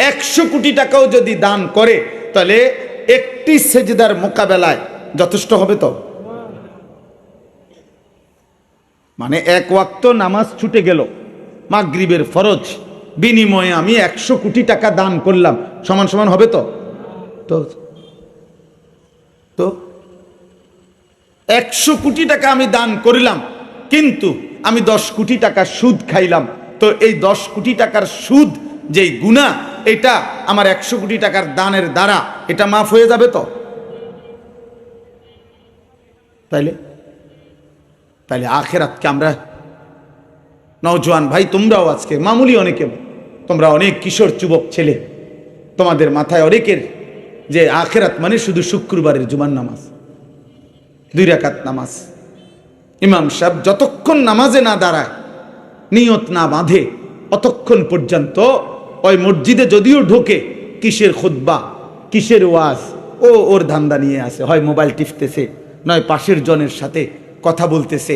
100 কোটি টাকাও যদি দান করে তাহলে একটি সেজদার মোকাবেলায় যথেষ্ট হবে তো? মানে এক ওয়াক্ত নামাজ ছুটে গেল, মাগরিবের ফরজ, বিনিময়ে আমি 100 কোটি টাকা দান করলাম, সমান সমান হবে তো? তো 100 কোটি টাকা আমি দান করলাম, কিন্তু আমি 10 কোটি টাকা সুদ খাইলাম, তো এই 10 কোটি টাকার সুদ যেই গুনাহ, এটা আমার 100 কোটি টাকার দানের দ্বারা এটা মাফ হয়ে যাবে তো? তাইলে আখেরাতকে আমরা, নওজোয়ান ভাই তোমরাও আজকে মামুলি, অনেকে তোমরা অনেক কিশোর যুবক ছেলে, তোমাদের মাথায় অনেকের যে আখেরাত মানে শুধু শুক্রবারের জুমার নামাজ, 2 রাকাত নামাজ। ইমাম সাহেব যতক্ষণ নামাজে না দাঁড়ায়, নিয়ত না বাঁধে, অতক্ষণ পর্যন্ত ওই মসজিদে যদিও ঢোকে, কিসের খুতবা, কিসের ওয়াজ, ওর ধান্দা নিয়ে আসে, হয় মোবাইল টিপতেছে, নয় পাশের জনের সাথে কথা বলতেছে,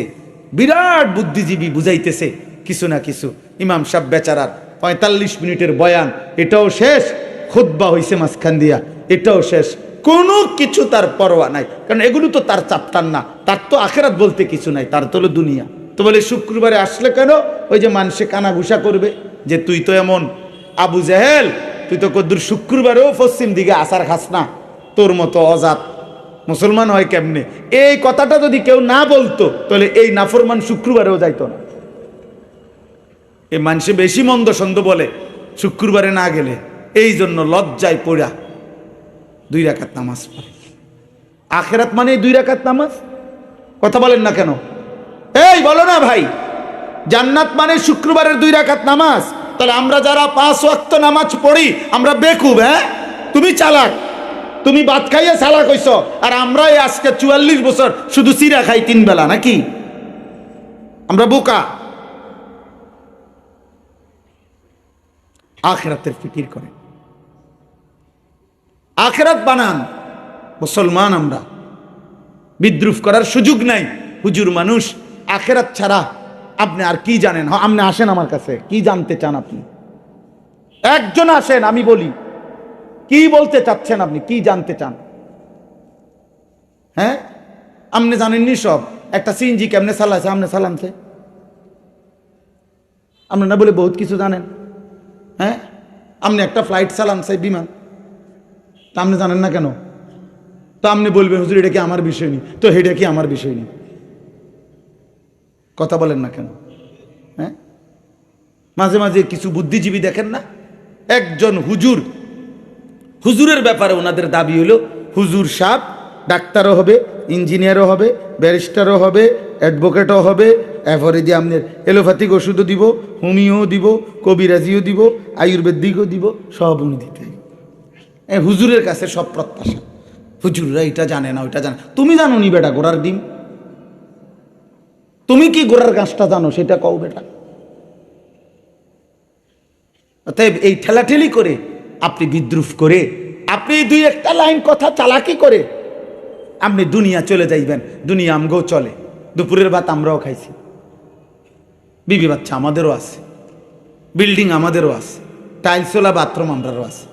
বিরাট বুদ্ধিজীবী বুঝাইতেছে কিছু না কিছু। ইমাম সাহেব বেচারার 45 মিনিটের বয়ান, এটাও শেষ, খুতবা হইছে মাঝখান দিয়া, এটাও শেষ, কোনো কিছু তার পরোয়া নাই, কারণ এগুলো তো তার চাপটার না, তার তো আখেরাত বলতে কিছু নাই, তার তো হলো দুনিয়া। তো বলে শুক্রবারে আসলে কেন? ওই যে মানুষে কানাঘুষা করবে যে তুই তো এমন আবু জেহেল, তুই তো কদ্দুর শুক্রবারেও পশ্চিম দিকে আসার খাস না, তোর মতো অজাত মুসলমান হয় কেমনে? এই কথাটা যদি কেউ না বলতো তাহলে এই নাফরমান শুক্রবারেও যাইতো না। এই মানুষে বেশি মন্দ সন্দ বলে শুক্রবারে না গেলে, এই জন্য লজ্জায় পড়া 2 রাকাত নামাজ পড়ে। আখেরাত মানে 2 রাকাত নামাজ। কথা বলেন না কেন? এই বলো না ভাই, জান্নাত মানে শুক্রবারের 2 রাকাত নামাজ। তাহলে আমরা যারা 5 ওয়াক্ত নামাজ পড়ি আমরা বেকুব? হ্যাঁ, তুমি চালাক, তুমি ভাত খাইয়া চালাক হইছ, আর আমরা আজকে 44 বছর শুধু চিরা খাই 3 বেলা, নাকি আমরা বোকা? আখেরাতের ফিকির করেন, আখেরাত বানান। মুসলমান আমরা, বিদ্রুপ করার সুযোগ নাই। হুজুর মানুষ, আখেরাত ছাড়া আপনি আর কি জানেন? আপনি আসেন আমার কাছে, কি জানতে চান আপনি? একজন আসেন, আমি বলি কি বলতে চাচ্ছেন আপনি, কি জানতে চান? হ্যাঁ, আপনি জানেননি সব। একটা সিএনজি কেমনে চালাইছে, আপনি চালানছে, আপনি না বলে বহুত কিছু জানেন। হ্যাঁ, আপনি একটা ফ্লাইট চালানছে, বিমান, তা আপনি জানেন না কেন? তো আপনি বলবেন হুজুর এটা কি আমার বিষয় নেই, তো এটা কি আমার বিষয় নেই? কথা বলেন না কেন? হ্যাঁ, মাঝে মাঝে কিছু বুদ্ধিজীবী দেখেন না, একজন হুজুরের ব্যাপারে ওনাদের দাবি হলো হুজুর সাহেব ডাক্তারও হবে, ইঞ্জিনিয়ারও হবে, ব্যারিস্টারও হবে, অ্যাডভোকেটও হবে, এরপরে দিয়ে আপনার এলোপ্যাথিক ওষুধও দিব, হোমিও দিব, কবিরাজিও দিব, আয়ুর্বেদিকও দিব, সব উনি দিতে। হুজুরের কাছে সব প্রত্যাশা। হুজুররা এটা জানে না, ওইটা জানে। তুমি জানো নি বেটা গোড়ার ডিম? তুমি কি গোড়ার গাছটা জানো সেটা কও বেটা। অতএব এই ঠেলাঠেলি করে, আপনি বিদ্রুপ করে, আপনি 2-1টা লাইন কথা চালাকি করে আপনি দুনিয়া চলে যাইবেন। দুনিয়া আমগো চলে, দুপুরের ভাত আমরাও খাইছি, বিবি বাচ্চা আমাদেরও আছে, বিল্ডিং আমাদেরও আছে, টাইলসওয়ালা বাথরুম আমরারও আছে,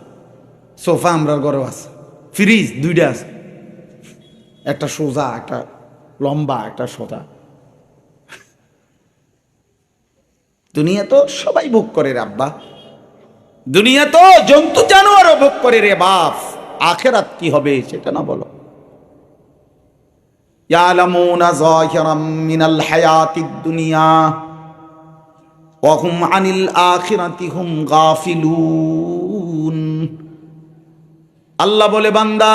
সোফা আমরার ঘরেও আছে, ফ্রিজ 2টা আছে, একটা সোজা, একটা লম্বা, একটা সোজা। দুনিয়া তো সবাই ভোগ করে রে আব্বা, দুনিয়া তো জন্তু জানোয়ারও ভোগ করে রে বাপ। আখেরাত কি হবে সেটা না বলো। ইয়ালামুনা যাহিরাম মিনাল হায়াতিদ দুনিয়া ওয়া হুম আনিল আখিরাতি হুম গাফিলুন। আল্লাহ বলে, বান্দা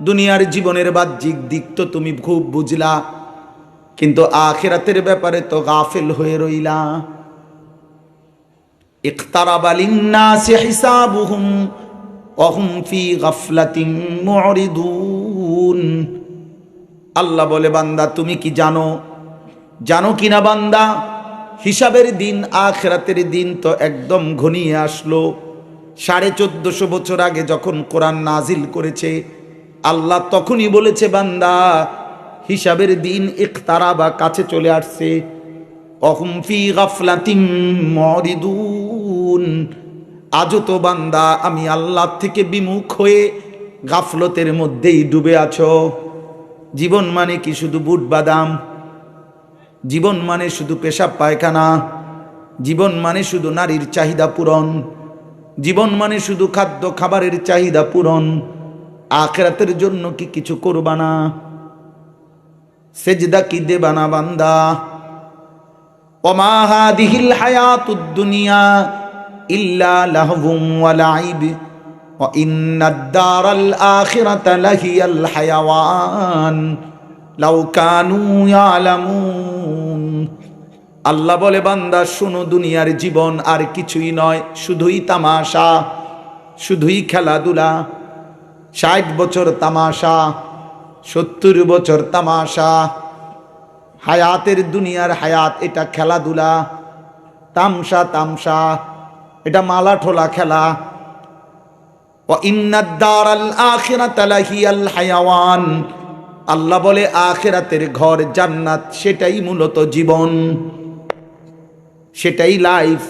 দুনিয়ার জীবনের বাহ্যিক দিক তো তুমি খুব বুঝলা, কিন্তু আখিরাতের ব্যাপারে তো গাফিল হয়ে রইলা। ইকতারাবা লিন্নাসি হিসাবুহুম ওয়া হুম ফি গাফলাতিন মুরিদুন। আল্লাহ বলে, বান্দা তুমি কি জানো, জানো কিনা বান্দা, হিসাবের দিন, আখিরাতের দিন তো একদম ঘনিয়ে আসলো। 1450 বছর আগে যখন কোরআন নাজিল করেছে, আল্লাহ তখনই বলেছে, বান্দা হিসাবের দিন ইকতারাবা, কাছে চলে আসছে। অহুম ফি গাফলাতিম মুরিদুন। আজও তো বান্দা আমি আল্লাহ থেকে বিমুখ হয়ে গাফলতের মধ্যেই ডুবে আছো। জীবন মানে কি শুধু বুট বাদাম? জীবন মানে শুধু পেশাব পায়খানা? জীবন মানে শুধু নারীর চাহিদা পূরণ? জীবন মানে শুধু খাদ্য খাবারের চাহিদা পূরণ? আখিরাতের জন্য কি কিছু করবা না? সেজদা কি দেবা না বান্দা? ওমা হাদিহিল হায়াতুদ দুনিয়া ইল্লা লাহবুম ওয়া লাইব ওয়া ইন্নাদ দারাল আখিরাতা লাহিয়াল হায়াওয়ান লাউ কানু ইয়ালামুন। আল্লাহ বলে, বান্দা শোনো, দুনিয়ার জীবন আর কিছুই নয়, শুধুই তামাশা, শুধুই খেলাধুলা। 60 বছর তামাশা, 70 বছর তামাশা। হায়াতের দুনিয়ার হায়াত এটা খেলাধুলা, তামসা তামসা, এটা মালা ঠোলা খেলা। ওয়া ইন্নাদ দারাল আখিরাতা লাহিয়াল হায়াওয়ান। আল্লাহ বলে, আখিরাতের ঘর জান্নাত, সেটাই মূলত জীবন, সেটাই লাইফ,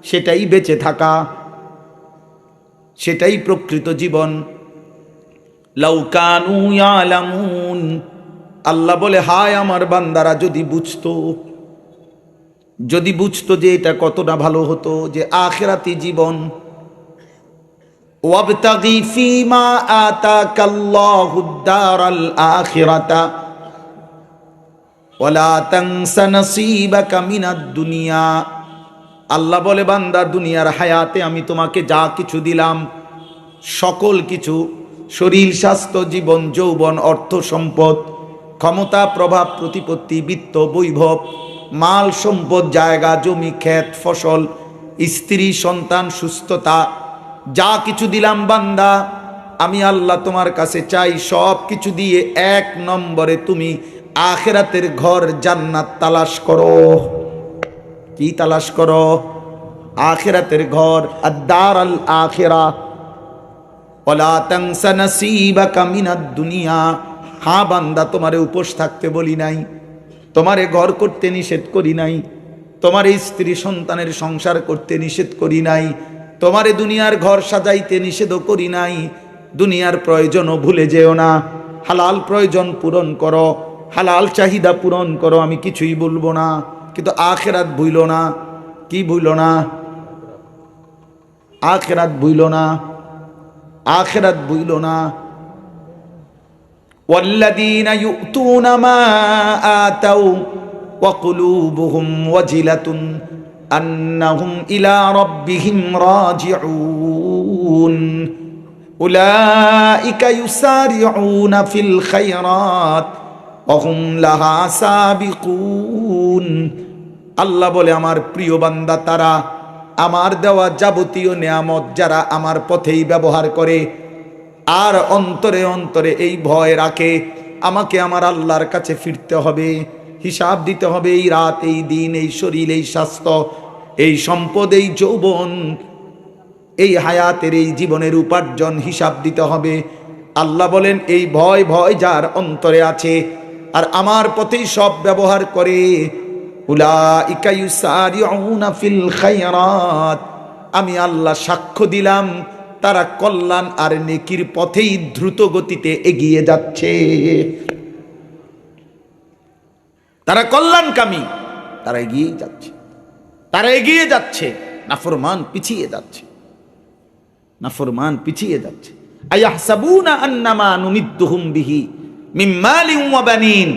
সেটাই বেঁচে থাকা, সেটাই প্রকৃত জীবন। লাউ কানু ইয়ালামুন। আল্লাহ বলে, হায় আমার বান্দারা যদি বুঝতো, যদি বুঝতো যে এটা কতটা ভালো হতো, যে আখিরাতি জীবন। ওয়াবতাগি ফীমা আতাকাল্লাহুদ দারাল আখিরাতা ওয়ালা তানসা নসীবাকা মিনাদ দুনিয়া। আল্লাহ বলে, বান্দা দুনিয়ার হায়াতে আমি তোমাকে যা কিছু দিলাম, সকল কিছু, শরীর স্বাস্থ্য জীবন যৌবন অর্থ সম্পদ ক্ষমতা প্রভাব প্রতিপত্তি বিত্ত বৈভব মাল সম্পদ জায়গা জমি ক্ষেত ফসল স্ত্রী সন্তান সুস্থতা, যা কিছু দিলাম বান্দা, আমি আল্লাহ তোমার কাছে চাই সব কিছু দিয়ে 1 নম্বরে তুমি আখিরাতের ঘর জান্নাত তালাশ করো। কি তালাশ করো? আখিরাতের ঘর, আদ-দার আল আখিরা। ওয়ালা তানসা নসীবাকা মিনাদ দুনিয়া। হ্যাঁ বান্দা, তোমারে উপোস থাকতে বলি নাই, তোমারে ঘর করতে নিষেধ করি নাই, তোমার স্ত্রী সন্তানের সংসার করতে নিষেধ করি নাই, তোমারে দুনিয়ার ঘর সাজাইতে নিষেধও করি নাই। দুনিয়ার প্রয়োজনও ভুলে যেও না, হালাল প্রয়োজন পূরণ করো, হালাল চাহিদা পূরণ করো, আমি কিছুই বলবো না। কিন্তু আখিরাত ভুইল না। কি ভুইল না? আখিরাত ভুইল না, আখিরাত ভুইল না। ওয়াল্লাযীনা ইউতুনা মা আতাউ ওয়া কুলুবুহুম ওয়াজিলাতুন আন্নাহুম ইলা রাব্বিহিম রাজিউন উলাইকা ইউসারিউনা ফিল খায়রাত ওয়া হুম লাহা সাবিকুন। আল্লাহ বলে, আমার প্রিয় বান্দা তারা, আমার দেওয়া যাবতীয় নিয়ামত যারা আমার পথেই ব্যবহার করে আর অন্তরে অন্তরে এই ভয় রাখে, আমাকে আমার আল্লাহর কাছে ফিরতে হবে, হিসাব দিতে হবে, এই রাত, এই দিন, এই শরীর, এই স্বাস্থ্য, এই সম্পদ, এই যৌবন, এই হায়াতের, এই জীবনের উপার্জন হিসাব দিতে হবে। আল্লাহ বলেন, এই ভয় ভয় যার অন্তরে আছে আর আমার পথেই সব ব্যবহার করে, উলাইকা ইউসারিউনা ফিল খায়রাত, আমি আল্লাহ সাক্ষ্য দিলাম তারা কল্যাণ আর নেকির পথেই দ্রুত গতিতে এগিয়ে যাচ্ছে। তারা কল্যাণকামী, তারা এগিয়ে যাচ্ছে, তারা এগিয়ে যাচ্ছে। নাফরমান পিছিয়ে যাচ্ছে, নাফরমান পিছিয়ে যাচ্ছে। আয়াহসাবুনা আন্নামা নুমিদ্দুহুম বিহি মিন মালিন ওয়া বানিন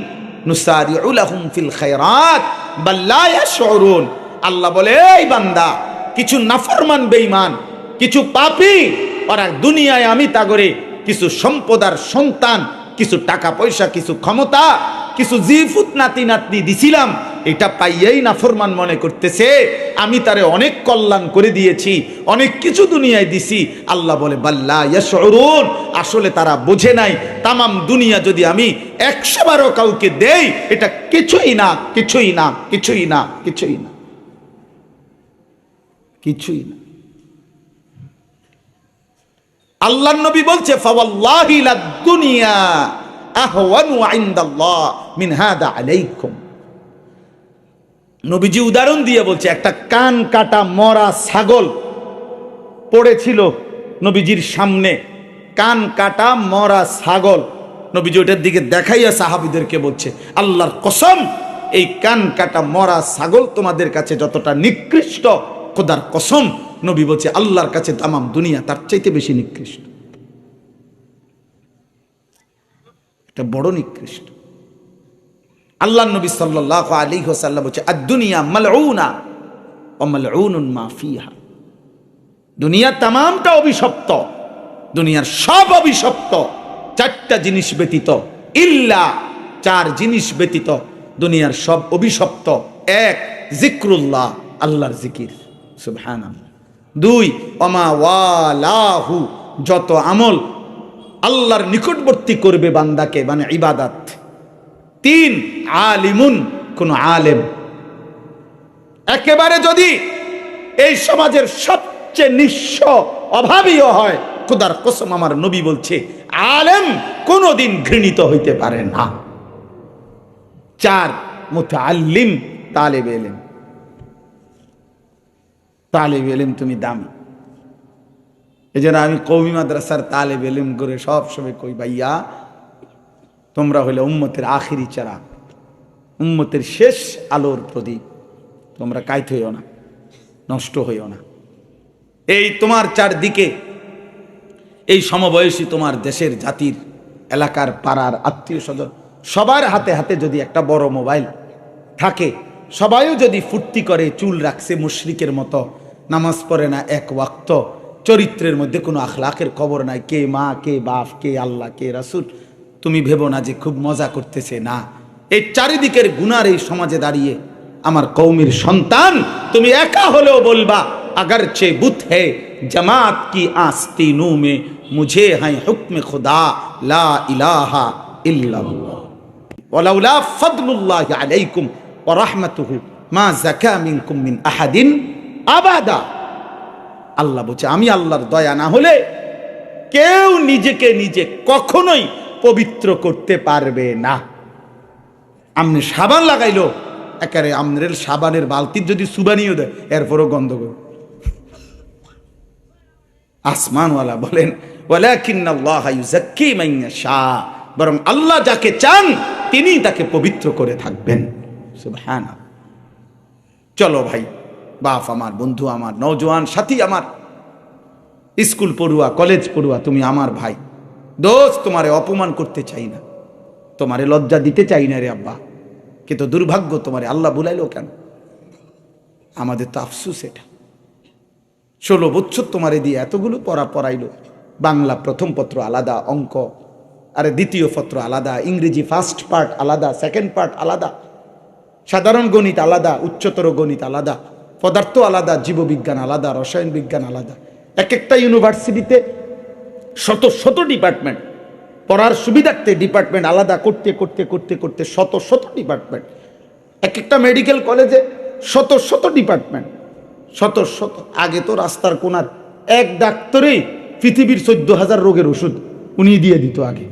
নুসারিউ লাহুম ফিল খায়রাত বাল লা ইয়াশউরুন। আল্লাহ বলে, এই বান্দা, কিছু নাফরমান বেঈমান, কিছু পাপী, ওরা দুনিয়ায় আমি তাগরে কিছু সম্পদার সন্তান, কিছু টাকা পয়সা, কিছু ক্ষমতা, কিছু জিফুত নাতি নাতনি দিছিলাম, এটা পাইয়েই নাফরমান মনে করতেছে আমি তারে অনেক কল্যাণ করে দিয়েছি, অনেক কিছু দুনিয়ায় দিছি। আল্লাহ বলে বাল্লা ইয়াশউরুন, আসলে তারা বোঝে নাই তামাম দুনিয়া যদি আমি 100 বারও কাউকে দেই, এটা কিছুই না, কিছুই না, কিছুই না, কিছুই না, কিছুই না। আল্লাহর নবী বলছে ফাওয়াল্লাহি লাদ দুনিয়া আহওয়ানু ইনদাল্লাহ মিন হাদা আলাইকুম। নবীজি উদাহরণ দিয়ে বলছে, একটা কান কাটা মরা ছাগল পড়েছিল নবীজির সামনে, কান কাটা মরা ছাগল। নবীজি ওটার দিকে দেখাইয়া সাহাবীদেরকে বলছে, আল্লাহর কসম, এই কান কাটা মরা ছাগল তোমাদের কাছে যতটা নিকৃষ্ট, খোদার কসম, নবী বলছে আল্লাহর কাছে তামাম দুনিয়া তার চাইতে বেশি নিকৃষ্ট। এটা বড় নিকৃষ্ট। আল্লাহ নবী সাল্লাল্লাহু আলাইহি ওয়াসাল্লাম বলছে আদ-দুনিয়া মালউনা ওয়া মালউনুন মা ফিহা। দুনিয়া তামামটা অভিশপ্ত, দুনিয়ার সব অভিশপ্ত, 4টা জিনিস ব্যতীত, ইল্লা 4 জিনিস ব্যতীত দুনিয়ার সব অভিশপ্ত। 1 যিকরুল্লাহ, আল্লাহর জিকির, সুবহানাল্লাহ। 2 ওমা ওয়ালাহু, যত আমল আল্লাহর নিকটবর্তী করবে বান্দাকে, মানে ইবাদত। 3 আলিমুন, কোন আলেম। একেবারে যদি এই সমাজের সবচেয়ে নিঃস্ব অভাবীও হয়, খোদার কসম আমার নবী বলছে আলেম কোনদিন ঘৃণিত হইতে পারে না। 4 মুতাআল্লিম, তালেবে ইলম। তালেবে ইলম তুমি দামি। এই জন্য আমি কওমি মাদ্রাসার তালেবে ইলম করে সব সময় কই, ভাইয়া তোমরা হইলে উম্মতের আখিরি চারাগ, উম্মতের শেষ আলোর প্রদীপ। তোমরা কাইত হইও না, নষ্ট হইও না। এই তোমার চারদিকে এই সমবয়সী তোমার দেশের, জাতির, এলাকার, পাড়ার, আত্মীয় স্বজন সবার হাতে হাতে যদি একটা বড় মোবাইল থাকে, সবাইও যদি ফুর্তি করে, চুল রাখছে মুশরিকের মতো, নামাজ পড়ে না এক ওয়াক্ত, চরিত্রের মধ্যে কোনো আখলাকের খবর নাই, কে মা, কে বাপ, কে আল্লাহ, কে রাসূল, তুমি ভেবো না যে খুব মজা করতেছে। না, এই চারিদিকের গুনার এই সমাজে দাঁড়িয়ে আমার কওমের সন্তান, তুমি একা হলেও বলবা अगरचे बुत है जमात की आस्तीनों में, मुझे है हुक्म खुदा ला इलाहा इल्लल्लाह वलौला फद्लुल्लाह अलैकुम व रहमतुहु मा ज़का मिनकुम मिन अहदिन अबादा। আল্লাহ বলছে আমি আল্লাহর দয়া না হলে কেউ নিজেকে নিজে কখনোই পবিত্র করতে পারবে না। আমনে সাবান লাগাইলো, একারে আমনের সাবানের বালতির যদি সুবানিও দেয় এরপরও গন্ধ করে। আসমানওয়ালা বলেন ওয়ালাকিন্নাল্লাহা ইউযাক্কি মান ইয়াশা, বরং আল্লাহ যাকে চান তিনি তাকে পবিত্র করে থাকবেন। সুবহানাল্লাহ। চলো ভাই, বাপ আমার, বন্ধু আমার, নওজোয়ান সাথী আমার, স্কুল পড়ুয়া, কলেজ পড়ুয়া, তুমি আমার ভাই, দোস্ত, তোমারে অপমান করতে চাই না, তোমারে লজ্জা দিতে চাই না রে আব্বা, কিন্তু দুর্ভাগ্য তোমারে আল্লাহ বুলাইলো কেন? আমাদের তো আফসোস এটা। 16 বছর তোমারে দিয়ে এতগুলো পড়াইলো, বাংলা প্রথম পত্র আলাদা, অঙ্ক আরে দ্বিতীয় পত্র আলাদা, ইংরেজি ফার্স্ট পার্ট আলাদা, সেকেন্ড পার্ট আলাদা, সাধারণ গণিত আলাদা, উচ্চতর গণিত আলাদা, পদার্থ আলাদা, জীববিজ্ঞান আলাদা, রসায়ন বিজ্ঞান আলাদা। এক একটা ইউনিভার্সিটিতে শত শত ডিপার্টমেন্ট, পড়ার সুবিধার্থে ডিপার্টমেন্ট আলাদা করতে করতে করতে করতে শত শত ডিপার্টমেন্ট। এক একটা মেডিকেল কলেজে শত শত ডিপার্টমেন্ট, শত শত। আগে তো রাস্তার কোনার এক ডাক্তারই পৃথিবীর 14,000 রোগের ওষুধ উনি দিয়ে দিত আগে,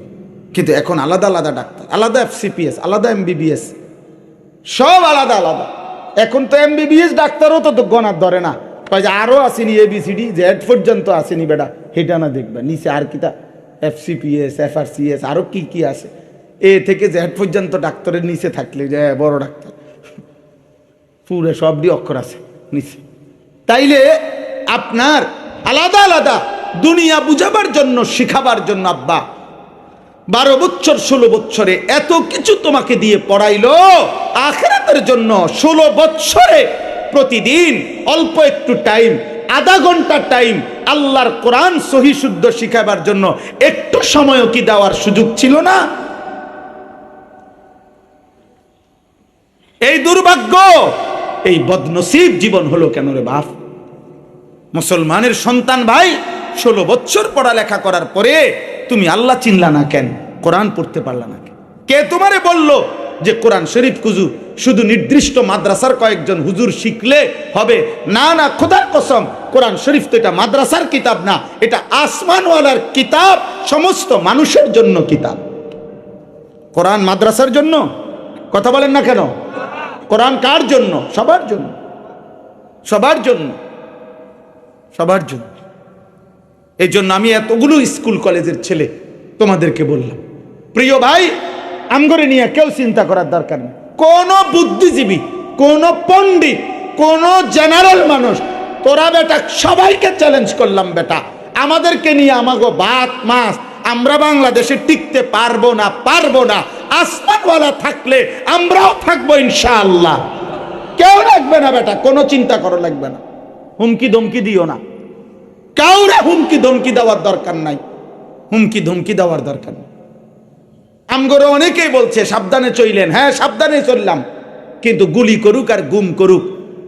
কিন্তু এখন আলাদা আলাদা ডাক্তার, আলাদা FCPS, আলাদা MBBS, সব আলাদা আলাদা। এখন তো MBBS ডাক্তারও তো গণার ধরে না, আরো আসেনি ABCD Z পর্যন্ত আসেনি বেটা, সেটা না দেখবা, নিচে আর কিতা FCPS FRCS আরো কি কি আছে, এ থেকে জেড পর্যন্ত ডাক্তারের নিচে থাকলে যে বড় ডাক্তার, পুরো সবটি অক্ষর আছে নিচে। তাইলে আপনার আলাদা আলাদা দুনিয়া বুঝাবার জন্য, শিখাবার জন্য আব্বা 12 বছর 16 বছরে এত কিছু তোমাকে দিয়ে পড়াইলো, আখিরাতের জন্য 16 বছরে প্রতিদিন অল্প একটু টাইম, আধা ঘন্টা টাইম আল্লাহর কোরআন সহি শুদ্ধ শিখাবার জন্য একটু সময়ও কি দেওয়ার সুযোগ ছিল না? এই দুর্ভাগ্য, এই বদনসিব জীবন হলো কেন রে বাপ? মুসলমানের সন্তান ভাই, 16 বছর পড়ালেখা করার পরে তুমি আল্লাহ চিনলা না কেন? কোরআন পড়তে পারলা না কেন? কে তোমারে বলল যে কোরআন শরীফ কুজু শুধু নির্দিষ্ট মাদ্রাসার কয়েকজন হুজুর শিখলে হবে? না না, খোদার কসম, কোরআন শরীফ তো এটা মাদ্রাসার কিতাব না, এটা আসমানওয়ালার কিতাব, সমস্ত মানুষের জন্য কিতাব। কোরআন মাদ্রাসার জন্য? কথা বলেন না কেন? কোরআন কার জন্য? সবার জন্য, সবার জন্য, সবার জন্য। এই জন্য আমি এতগুলো স্কুল কলেজের ছেলে তোমাদেরকে বললাম, প্রিয় ভাই, আমগরে নিয়ে কেউ চিন্তা করার দরকার নেই। কোন বুদ্ধিজীবী, কোন পণ্ডিত, কোন জেনারেল মানুষ, তোরা বেটা সবাইকে চ্যালেঞ্জ করলাম, বেটা আমাদেরকে নিয়ে আমাগো ভাত মাছ, আমরা বাংলাদেশে টিকতে পারবো না, পারবো না। আসমানওয়ালা থাকলে আমরাও থাকবো ইনশাআল্লাহ। কেউ লাগবে না বেটা, কোনো চিন্তা করো লাগবে না, হুমকি ধমকি দিও না, কাউরে হুমকি ধমকি দেওয়ার দরকার নাই, হুমকি ধমকি দেওয়ার দরকার নেই। আমগরে অনেকেই বলছে সাবধানে চইলেন, হ্যাঁ সাবধানে চললাম, কিন্তু গুলি করুক আর গুম করুক,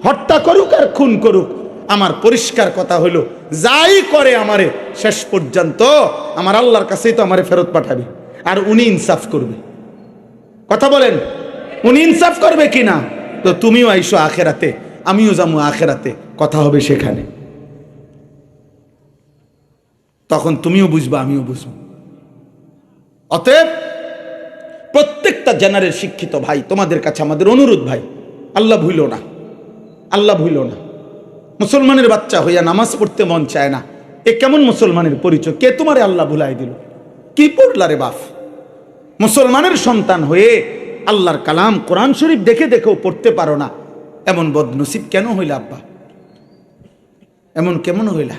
হত্যা করুক আর খুন করুক, আমার পরিষ্কার কথা হলো, যাই করে আমারে শেষ পর্যন্ত আমার আল্লাহর কাছেই তো আমারে ফেরত পাঠাবে, আর উনি ইনসাফ করবে। কথা বলেন, উনি ইনসাফ করবে কিনা? তো তুমিও আইসো আখেরাতে, আমিও যাবো আখেরাতে, কথা হবে সেখানে, তখন তুমিও বুঝবা আমিও বুঝবো। অতএব প্রত্যেকটা জেনারেল শিক্ষিত ভাই, তোমাদের কাছে আমাদের অনুরোধ ভাই, আল্লাহ ভুলো না, আল্লাহ ভুলো না। মুসলমানের বাচ্চা হইয়া নামাজ পড়তে মন চায় না, এ কেমন মুসলমানের পরিচয়? কে তোমারে আল্লাহ ভুলাই দিল? কি পড়লা রে বাপ? মুসলমানের সন্তান হয়ে আল্লাহর কালাম কোরআন শরীফ দেখে দেখেও পড়তে পারো না, এমন বদনসিব কেন হইলা আব্বা? এমন কেমন হইলা?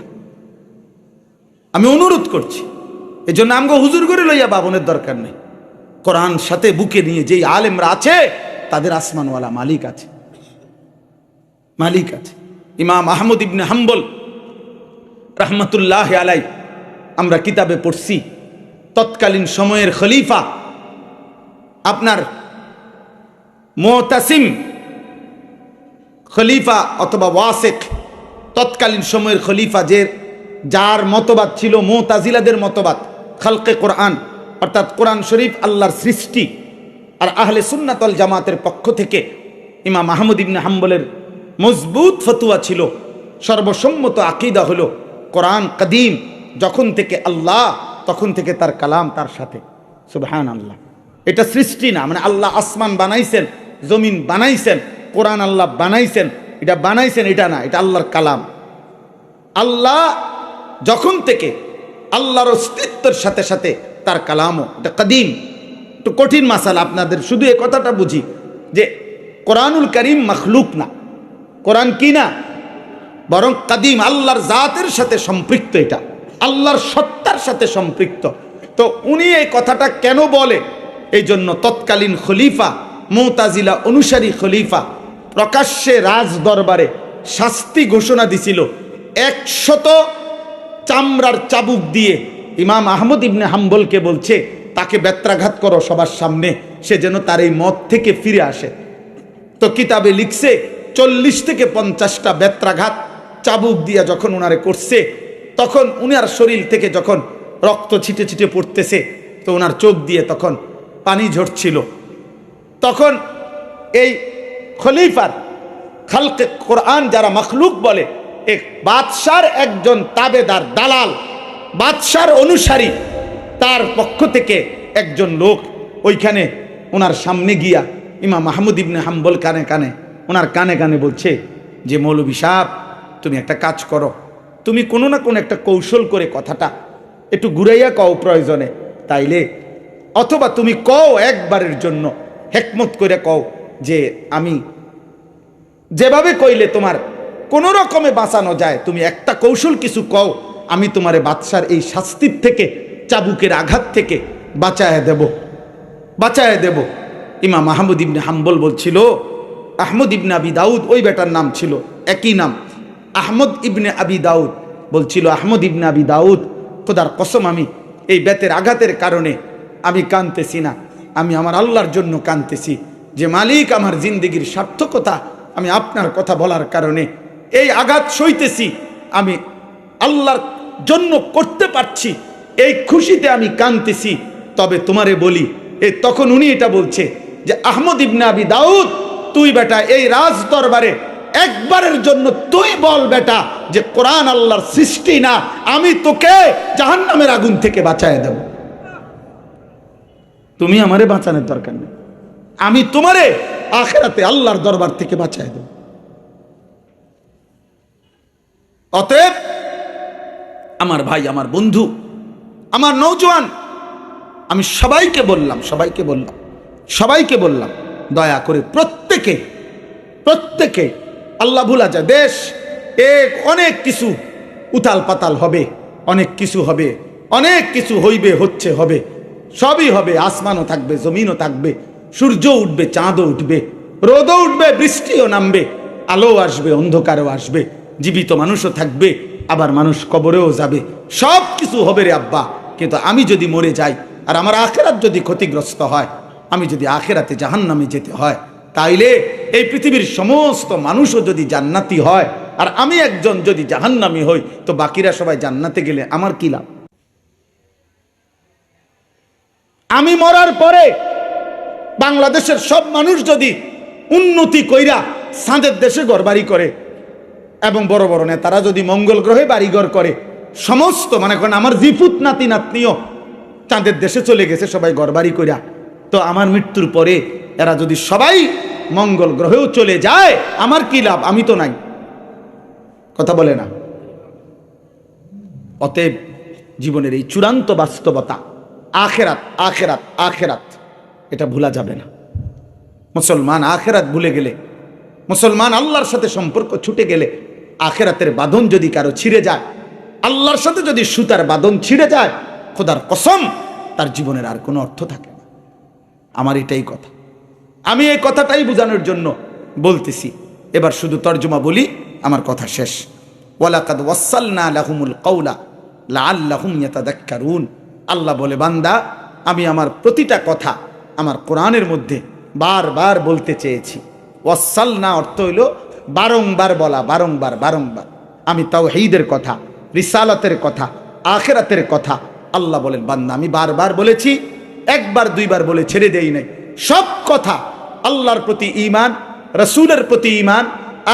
আমি অনুরোধ করছি, এই জন্য আমগো হুজুর করে লইয়া বাবনের দরকার নেই। কোরআন সাথে বুকে নিয়ে যেই আলেমরা আছে, তাদের আসমানওয়ালা মালিক আছে, মালিক আছে। ইমাম আহমদ ইবনে হাম্বল রহমতুল্লাহ আলাই, আমরা কিতাবে পড়ছি, তৎকালীন সময়ের খলিফা আপনার মুতাসিম খলিফা অথবা ওয়াসিক, তৎকালীন সময়ের খলিফা, যার মতবাদ ছিল মুতাজিলাদের মতবাদ, খালকে কোরআন অর্থাৎ কোরআন শরীফ আল্লাহর সৃষ্টি, আর আহলে সুন্নাত ওয়াল জামাতের পক্ষ থেকে ইমাম আহমদ ইবনে হাম্বলের মজবুত ফতুয়া ছিল, সর্বসম্মত আকীদা হলো কোরআন কদিম, যখন থেকে আল্লাহ তখন থেকে তার কালাম তার সাথে। সুবহানাল্লাহ, এটা সৃষ্টি না, মানে আল্লাহ আসমান বানাইছেন, জমিন বানাইছেন, কোরআন আল্লাহ বানাইছেন, এটা বানাইছেন এটা না, এটা আল্লাহর কালাম। আল্লাহ যখন থেকে, আল্লাহর অস্তিত্বের সাথে সাথে তার কালামও, এটা কদিম। একটু কঠিন মাসালা, আপনাদের শুধু এ কথাটা বুঝি যে কোরআনুল কারীম মখলুক না, কোরআন কি না, বরং কদিম, আল্লাহর জাতের সাথে সম্পৃক্ত, এটা আল্লাহর সত্তার সাথে সম্পৃক্ত। তো উনি এই কথাটা কেন বলে? এই জন্য তৎকালীন খলিফা, মুতাজিলা অনুসারী খলিফা, প্রকাশ্যে রাজ দরবারে শাস্তি ঘোষণা দিছিল, 100 চামড়ার চাবুক দিয়ে ইমাম আহমদ ইবনে হাম্বলকে বলছে, তাকে বেত্রাঘাত করো সবার সামনে, সে যেন তার এই মত থেকে ফিরে আসে। তো কিতাবে লিখছে 40 থেকে 50টা বেত্রাঘাত চাবুক দিয়া যখন উনারে করছে, তখন উনার শরীর থেকে যখন রক্ত ছিটে ছিটে পড়তেছে, তো ওনার চোখ দিয়ে তখন পানি ঝরছিল। তখন এই খলিফার, খালকে কোরআন যারা মখলুক বলে, এক বাদশার একজন তাবেদার, দালাল, বাদশার অনুসারী, তার পক্ষ থেকে একজন লোক ওইখানে ওনার সামনে গিয়া ইমাম আহমদ ইবনে হাম্বল ওনার কানে কানে বলছে যে, মৌলভী সাহেব তুমি একটা কাজ করো, তুমি কোনো না কোনো একটা কৌশল করে কথাটা একটু ঘুরাইয়া কও প্রয়োজনে, তাইলে অথবা তুমি কও একবারের জন্য হেকমত করে কও যে আমি যেভাবে কইলে তোমার কোনো রকমে বাঁচানো যায়, তুমি একটা কৌশল কিছু কও, আমি তোমারে বাদশার এই শাস্তির থেকে, চাবুকের আঘাত থেকে বাঁচায় দেব। ইমাম আহমদ ইবনে হাম্বল বলছিল, আহমদ ইবনে আবি দাউদ ওই বেটার নাম ছিল, একই নাম আহমদ ইবনে আবি দাউদ, বলছিল আহমদ ইবনে আবি দাউদ, খোদার কসম আমি এই বেতের আঘাতের কারণে আমি কাঁদতেছি না, আমি আমার আল্লাহর জন্য কাঁদতেছি যে মালিক আমার জিন্দেগির সার্থকতা আমি আপনার কথা বলার কারণে এই আঘাত সইতেছি, আমি আল্লাহর জন্য করতে পারছি, এই খুশিতে আমি কাঁদতেছি। তবে তোমারে বলি, তখন উনি এটা বলছে যে আহমদ ইবনে আবি দাউদ, তুই বেটা এই রাজ দরবারে একবারের জন্য তুই বল বেটা যে কোরআন আল্লাহর সৃষ্টি না, আমি তোকে জাহান্নামের আগুন থেকে বাঁচায় দেব। তুমি আমারে বাঁচানোর দরকার নেই, আমি তোমারে আখিরাতে আল্লাহর দরবার থেকে বাঁচায় দেব। অতএব আমার ভাই, আমার বন্ধু, আমার নওজোয়ান, আমি সবাইকে বললাম দয়া করে প্রত্যেকে আল্লাহ ভুলা যায়। দেশ অনেক কিছু উতাল পাতাল হবে, অনেক কিছু হবে, অনেক কিছু হইবে, হবে, সবই হবে। আসমানও থাকবে, জমিনও থাকবে, সূর্য উঠবে, চাঁদও উঠবে, রোদও উঠবে, বৃষ্টিও নামবে, আলো আসবে, অন্ধকারও আসবে, জীবিত মানুষও থাকবে, আবার মানুষ কবরেও যাবে, সব কিছু হবে রে আব্বা। কিন্তু আমি যদি মরে যাই আর আমার আখিরাত যদি ক্ষতিগ্রস্ত হয়, আমি যদি আখিরাতে জাহান্নামে যেতে হয়, তাইলে এই পৃথিবীর সমস্ত মানুষও যদি জান্নাতি হয় আর আমি একজন যদি জাহান্নামী হই, তো বাকিরা সবাই জান্নাতে গেলে আমার কি লাভ? আমি মরার পরে বাংলাদেশের সব মানুষ যদি উন্নতি কইরা চাঁদের দেশে ঘরবাড়ি করে এবং বড় বড় নেতারা যদি মঙ্গল গ্রহে বাড়িঘর করে, সমস্ত মনে করেন আমার জিফুত নাতি নাতনিও চাঁদের দেশে চলে গেছে সবাই ঘরবাড়ি কইরা, তো আমার মৃত্যুর পরে এরা যদি সবাই মঙ্গল গ্রহেও চলে যায়, আমার কি লাভ? আমি তো নাই। কথা বলে না? অতএব জীবনের এই চূড়ান্ত বাস্তবতা আখেরাত এটা ভুলা যাবে না। মুসলমান আখেরাত ভুলে গেলে, মুসলমান আল্লাহর সাথে সম্পর্ক ছুটে গেলে, আখেরাতের বাঁধন যদি কারো ছিঁড়ে যায়, আল্লাহর সাথে যদি সুতার বাঁধন ছিঁড়ে যায়, খোদার কসম তার জীবনের আর কোনো অর্থ থাকে না। আমার এটাই কথা, আমি এই কথাটাই বোঝানোর জন্য বলতেছি। এবার শুধু তর্জমা বলি, আমার কথা শেষ। ওয়ালাকাদ ওয়াসালনা লাহুমুল কাওলা লাআল্লাহুম ইয়াতাযাক্কারুন। আল্লাহ বলে, বান্দা আমি আমার প্রতিটা কথা আমার কোরআনের মধ্যে বারবার বলতে চেয়েছি। ওয়াসালনা অর্থ হইল বারংবার বলা, বারংবার। আমি তাওহীদের কথা, রিসালাতের কথা, আখিরাতের কথা আল্লাহ বলেন বান্দা আমি বারবার বলেছি, একবার দুইবার বলে ছেড়ে দেই নাই। সব কথা আল্লাহর প্রতি ঈমান, রাসূলের প্রতি ঈমান,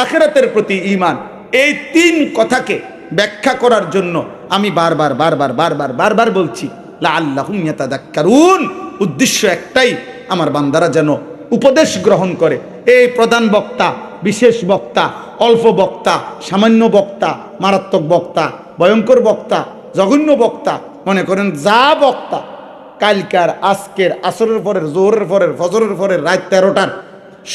আখিরাতের প্রতি ঈমান, এই তিন কথাকে ব্যাখ্যা করার জন্য আমি বারবার বলছি লাআল্লাহুম ইয়াতাযাক্কারুন। উদ্দেশ্য একটাই, আমার বান্দারা যেন উপদেশ গ্রহণ করে। এই প্রধান বক্তা, বিশেষ বক্তা, অল্প বক্তা, সামান্য বক্তা, মারাত্মক বক্তা, ভয়ঙ্কর বক্তা, জঘন্য বক্তা, মনে করেন যা বক্তা, কালকার, আজকের, আসরের পরের, জোহরের পরের, ফজরের পরের, রাত 13টার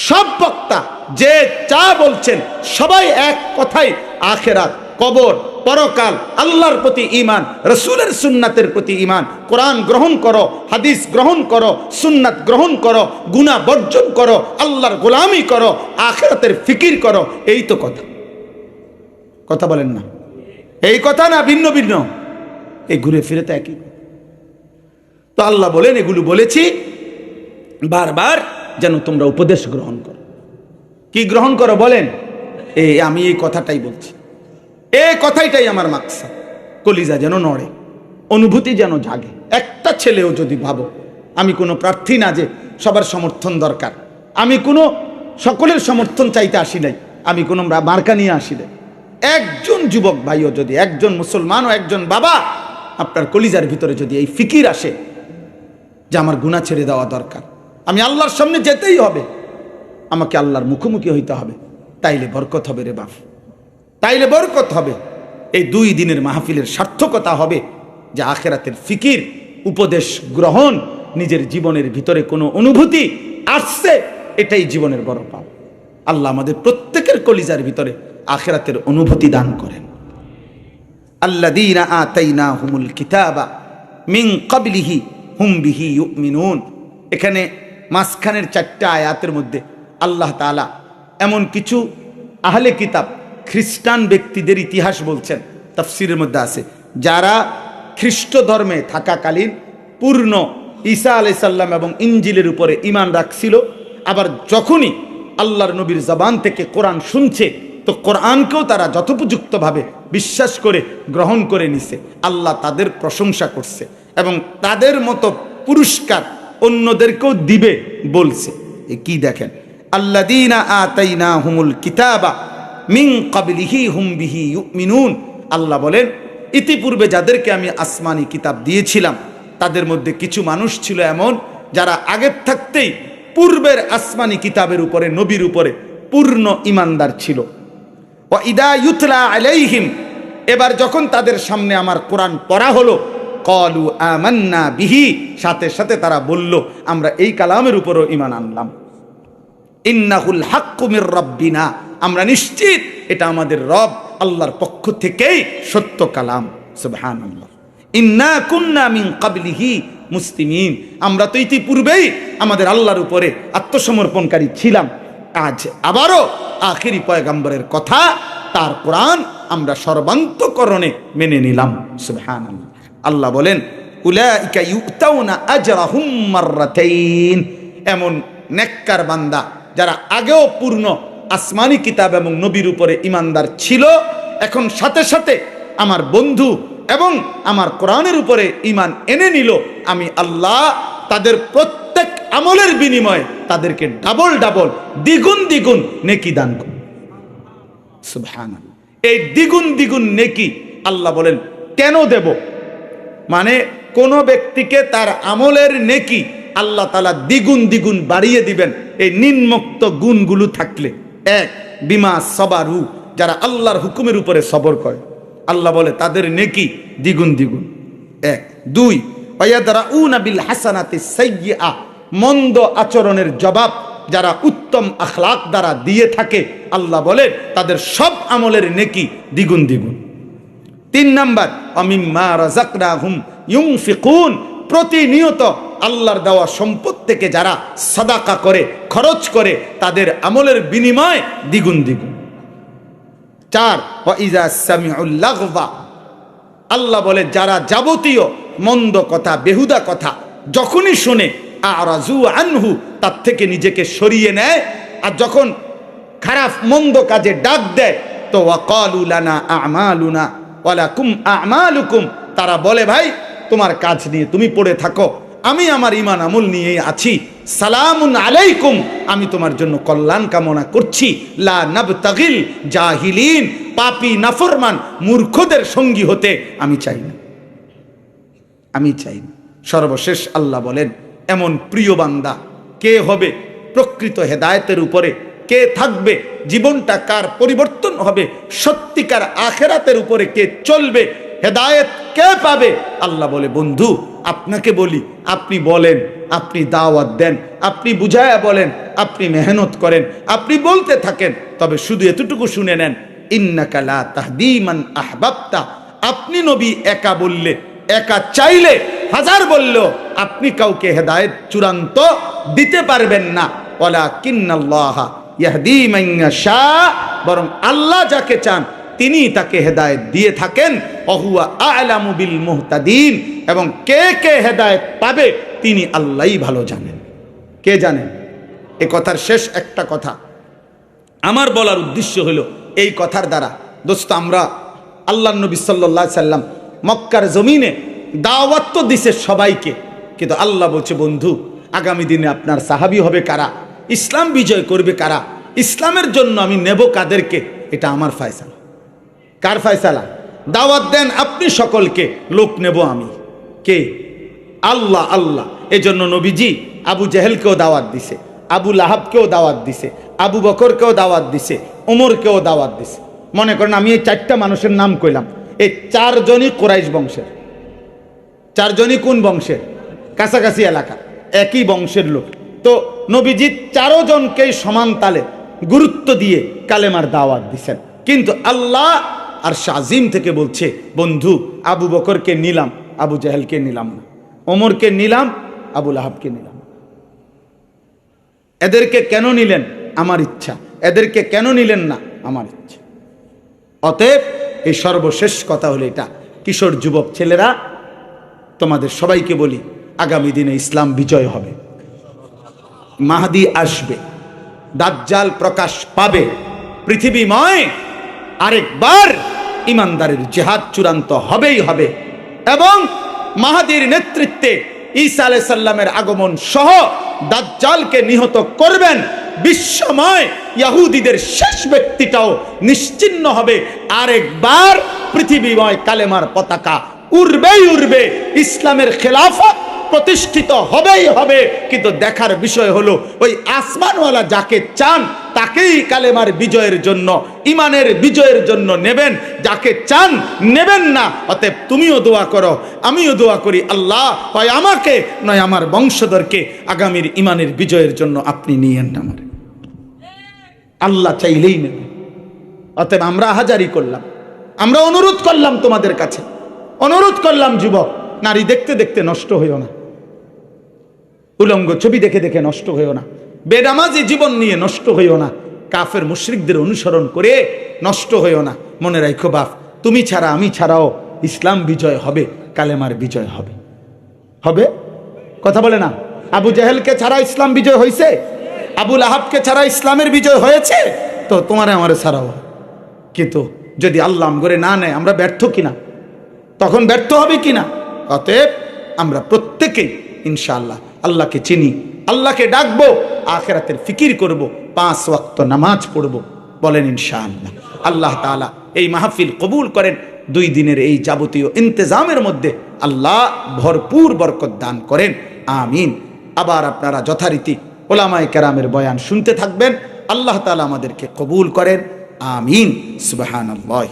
সব বক্তা যে যা বলছেন সবাই এক কথাই, আখেরাত, কবর, পরকাল, আল্লাহর প্রতি ঈমান, রাসূলের সুন্নাতের প্রতি ঈমান, কোরআন গ্রহণ করো, হাদিস গ্রহণ করো, সুন্নাত গ্রহণ করো, গুনাহ বর্জন করো, আল্লাহর গোলামি করো, আখিরাতের ফিকির করো। এই তো কথা বলেন না? এই কথা না ভিন্ন ভিন্ন? এই ঘুরে ফিরে তো একই। তো আল্লাহ বলেন এগুলো বলেছি বারবার যেন তোমরা উপদেশ গ্রহণ করো। কি গ্রহণ করো বলেন? আমি এই কথাটাই বলছি, এই কথাটাই আমার মাকসাদ। কলিজা যেন নড়ে, অনুভূতি যেন জাগে। একটা ছেলেও যদি ভাবো, আমি কোনো প্রার্থী না যে সবার সমর্থন দরকার, আমি কোনো সকলের সমর্থন চাইতে আসি নাই, আমি কোনো মার্কা নিয়ে আসি নাই। একজন যুবক ভাইও যদি, একজন মুসলমান ও একজন বাবা, আপনার কলিজার ভিতরে যদি এই ফিকির আসে যে আমার গুনাহ ছেড়ে দেওয়া দরকার, আমি আল্লাহর সামনে যেতেই হবে, আমাকে আল্লাহর মুখোমুখি হইতে হবে, তাইলে বরকত হবে রে বাপ, তাইলে বরকত হবে। এই 2 দিনের মাহফিলের সার্থকতা হবে যে আখিরাতের ফিকির, উপদেশ গ্রহণ, নিজের জীবনের ভিতরে কোনো অনুভূতি আসছে, এটাই জীবনের বড় পাপ। আল্লাহ আমাদের প্রত্যেকের কলিজার ভিতরে আখিরাতের অনুভূতি দান করেন। আল্লাযীনা আতাইনাহুমুল কিতাবা মিন ক্বাবলিহি হুম বিহি ইউমিনুন। এখানে মাঝখানের 4টা আয়াতের মধ্যে আল্লাহ তাআলা এমন কিছু আহলে কিতাব খ্রিস্টান ব্যক্তিদের ইতিহাস বলছেন, তাফসীরের মধ্যে আছে, যারা খ্রিস্ট ধর্মে থাকাকালীন পূর্ণ ঈসা আলাইহিস সালাম এবং ইনজিলের উপরে ঈমান রাখছিল, আবার যখনই আল্লাহর নবীর জবান থেকে কোরআন শুনছে তো কোরআনকেও তারা যথোপযুক্তভাবে বিশ্বাস করে গ্রহণ করে নিছে। আল্লাহ তাদের প্রশংসা করছে এবং তাদের মতো পুরস্কার অন্যদেরকেও দিবে বলছে। কি দেখেন, আল্লাযীনা আতাইনাহুমুল কিতাবা মিন ক্বাবলিহি হুম বিহি ইউমিনুন। আল্লাহ বলেন, ইতিপূর্বে যাদেরকে আমি আসমানি কিতাব দিয়েছিলাম তাদের মধ্যে কিছু মানুষ ছিল এমন যারা আগের থাকতেই পূর্বের আসমানি কিতাবের উপরে, নবীর উপরে পূর্ণ ঈমানদার ছিল। ওয়া ইদা ইউতলা আলাইহিম, এবার যখন তাদের সামনে আমার কোরআন পড়া হলো, ক্বালু আমান্না বিহি, সাথে সাথে তারা বলল আমরা এই কালামের উপরও ঈমান আনলাম। ইন্নাহুল হাক্কু মির রাব্বিনা, আমরা নিশ্চিত এটা আমাদের রব আল্লাহর পক্ষ থেকেই সত্য কালাম। সুবহানাল্লাহ। ইন্না কুন্না মিন ক্বাবলিহি মুসলিমিন, আমরা তো ইতিপূর্বেই আমাদের আল্লাহর উপরে আত্মসমর্পণকারী ছিলাম। আজ আবারও আখিরি পয়গম্বরের কথা, তার কোরআন আমরা সর্বান্তকরণে মেনে নিলাম। সুবহানাল্লাহ। আল্লাহ বলেন, উলাইকা ইউতাউনা আজরাহুম মাররাতাইন, এমন নেককার বান্দা যারা আগেও পূর্ণ আসমানি কিতাব এবং নবীর উপরে ঈমানদার ছিল, এখন সাথে সাথে আমার বন্ধু এবং আমার কোরআনের উপরে ঈমান এনে নিল, আমি আল্লাহ তাদের প্রত্যেক আমলের বিনিময়ে তাদেরকে ডাবল ডাবল, দ্বিগুণ দ্বিগুণ নেকি দান করব। সুবহানাল্লাহ। এই দ্বিগুণ দ্বিগুণ নেকি আল্লাহ বলেন কেন দেব? মানে কোন ব্যক্তিকে তার আমলের নেকি আল্লাহ তাআলা দ্বিগুণ দ্বিগুণ বাড়িয়ে দিবেন এই নিম্নোক্ত গুণগুলো থাকলে। 1, বিমা সবারু, যারা আল্লাহর হুকুমের উপরে সবর করে, আল্লাহ বলে তাদের নেকি দ্বিগুণ দ্বিগুণ। 1, 2, ওয়ায়াদরাউনা বিল হাসানাতি সাইয়্যিআ, মন্দ আচরণের জবাব যারা উত্তম আখলাক দ্বারা দিয়ে থাকে, আল্লাহ বলে তাদের সব আমলের নেকি দ্বিগুণ দ্বিগুণ। 3 নাম্বার, আমিম্মা রাযাকনাহুম ইউনফিকুন, প্রতিনিয়ত আল্লাহর দেওয়া সম্পদ থেকে যারা সাদাকা করে, খরচ করে, তাদের আমলের বিনিময় দ্বিগুণ দ্বিগুণ। 4, ওয়া ইযা সামিউল লাগওয়া, আল্লাহ বলে যারা যাবতীয় মন্দ কথা, বেহুদা কথা যখনই শুনে, আরাজু আনহু, তার থেকে নিজেকে সরিয়ে নেয়, আর যখন খারাপ মন্দ কাজে ডাক দেয় তো ওয়াকালু লানা আমালুনা ওয়ালাকুম আমালুকুম, তারা বলে ভাই তোমার কাজ নিয়ে তুমি পড়ে থাকো, আমি আমার ঈমান আমল নিয়ে আছি, সালামুন আলাইকুম, আমি তোমার জন্য কল্যাণ কামনা করছি, লা নাবতাগিল জাহিলিন, পাপী নাফরমান মূর্খদের সঙ্গী হতে আমি চাই না, আমি চাই না। সর্বশেষ আল্লাহ বলেন, এমন প্রিয় বান্দা কে হবে প্রকৃত হেদায়েতের উপরে, কে থাকবে, জীবনটা কার পরিবর্তন হবে, সত্যিকার আখিরাতের উপরে কে চলবে, হেদায়েত কে পাবে? আল্লাহ বলে, বন্ধু আপনাকে বলি, আপনি বলেন, আপনি দাওয়াত দেন, আপনি বুঝায়া বলেন, আপনি মেহনত করেন, আপনি বলতে থাকেন, তবে শুধু এতটুকু শুনে নেন, ইন্নাকা লা তাহদি মান আহবাবতা, আপনি নবী একা বললে, একা চাইলে, হাজার বললেও আপনি কাউকে হেদায়েত চূড়ান্ত দিতে পারবেন না, ওয়ালাকিন্নাল্লাহ ইয়াহদি মান ইয়াশা, বরং আল্লাহ যাকে চান তিনি তাকে হেদায়েত দিয়ে থাকেন, ওহুয়া আ'লামু বিল মুহতাদিন, এবং কে কে হেদায়েত পাবে তিনি আল্লাহই ভালো জানেন। কে জানেন? এই কথার শেষ একটা কথা আমার বলার উদ্দেশ্য হলো, এই কথার দ্বারা দোস্ত আমরা আল্লাহর নবী সাল্লাল্লাহু আলাইহি সাল্লাম মক্কার জমিনে দাওয়াত তো দিছে সবাইকে, কিন্তু আল্লাহ বলছে বন্ধু আগামী দিনে আপনার সাহাবী হবে কারা, ইসলাম বিজয় করবে কারা, ইসলামের জন্য আমি নেব কাদেরকে, এটা আমার ফয়সালা। কার ফয়সালা? দাওয়াত দেন আপনি সকলকে, লোক নেব আমি। কে? আল্লাহ। আল্লাহ। এজন্য নবীজি আবু জেহেলকেও দাওয়াত দিছে, আবু লাহাবকেও দাওয়াত দিছে, আবু বকরকেও দাওয়াত দিছে, ওমরকেও দাওয়াত দিছে। মনে করেন আমি এই 4টা মানুষের নাম কইলাম, এই চারজনই কুরাইশ বংশের। চারজনই কোন বংশের? কাছাকাছি এলাকা, একই বংশের লোক। তো নবীজি 4 জনকেই সমান তালে গুরুত্ব দিয়ে কালেমার দাওয়াত দিছেন। কিন্তু আল্লাহ আর শাজিম থেকে বলছে, বন্ধু আবু বকরকে নিলাম, আবু জাহেলকে নিলাম না, ওমরকে নিলাম, আবু লাহাবকে নিলাম। এদেরকে কেন নিলেন? আমার ইচ্ছা। এদেরকে কেন নিলেন না? আমার ইচ্ছা। অতএব এই সর্বশেষ কথা হলো এটা, কিশোর যুবক ছেলেরা, তোমাদের সবাইকে বলি, আগামী দিনে ইসলাম বিজয় হবে, মাহদি আসবে, দাজ্জাল প্রকাশ পাবে, পৃথিবীময় আরেকবার ইমানদারের জিহাদ চূড়ান্ত হবেই হবে, এবং মাহদির নেতৃত্বে ঈসা আলাইহিস সালামের আগমন সহ দাজ্জালকে নিহত করবেন। বিশ্বময় ইহুদিদের শেষ ব্যক্তিটাও নিশ্চিহ্ন হবে। আরেকবার পৃথিবীময় কালেমার পতাকা উড়বেই উড়বে, ইসলামের খেলাফত প্রতিষ্ঠিত হবেই হবে। কিন্তু দেখার বিষয় হলো ওই আসমানওয়ালা যাকে চান তাকেই কালেমার বিজয়ের জন্য, ইমানের বিজয়ের জন্য নেবেন, যাকে চান নেবেন না। অতএব তুমিও দোয়া করো, আমিও দোয়া করি, আল্লাহ হয় আমাকে নয় আমার বংশধরকে আগামীর ইমানের বিজয়ের জন্য আপনি নিয়েন না। আমার আল্লাহ চাইলেই নেবে। অতএব আমরা হাজারি করলাম, আমরা অনুরোধ করলাম তোমাদের কাছে, অনুরোধ করলাম, যুবক নারী দেখতে দেখতে নষ্ট হইও না, উলঙ্গ ছবি দেখে দেখে নষ্ট হইও না, বেনামাজি জীবন নিয়ে নষ্ট হইও না, কাফের মুশরিকদের অনুসরণ করে নষ্ট হইও না। মনে রাখো বাপ, তুমি ছাড়া আমি ছাড়াও ইসলাম বিজয় হবে, কালেমার বিজয় হবে। হবে? কথা বলে না? আবু জাহেলকে ছাড়া ইসলাম বিজয় হয়েছে? আবু লাহাবকে ছাড়া ইসলামের বিজয় হয়েছে? তো তোমারে আমারে ছাড়াও। কিন্তু যদি আল্লাহ করে না নেয়, আমরা ব্যর্থ কিনা? তখন ব্যর্থ হবে কিনা? অতএব আমরা প্রত্যেকেই ইনশাআল্লাহ আল্লাহকে চিনি, আল্লাহকে ডাকবো, আখিরাতের ফিকির করব, 5 ওয়াক্ত নামাজ পড়ব। বলেন ইনশাআল্লাহ। আল্লাহ তাআলা এই মাহফিল কবুল করেন। 2 দিনের এই যাবতীয় ইন্তজামের মধ্যে আল্লাহ ভরপুর বরকত দান করেন, আমিন। আবার আপনারা যথারীতি ওলামায়ে কেরামের বয়ান শুনতে থাকবেন। আল্লাহ তাআলা আমাদেরকে কবুল করেন, আমিন। সুবহানাল্লাহ।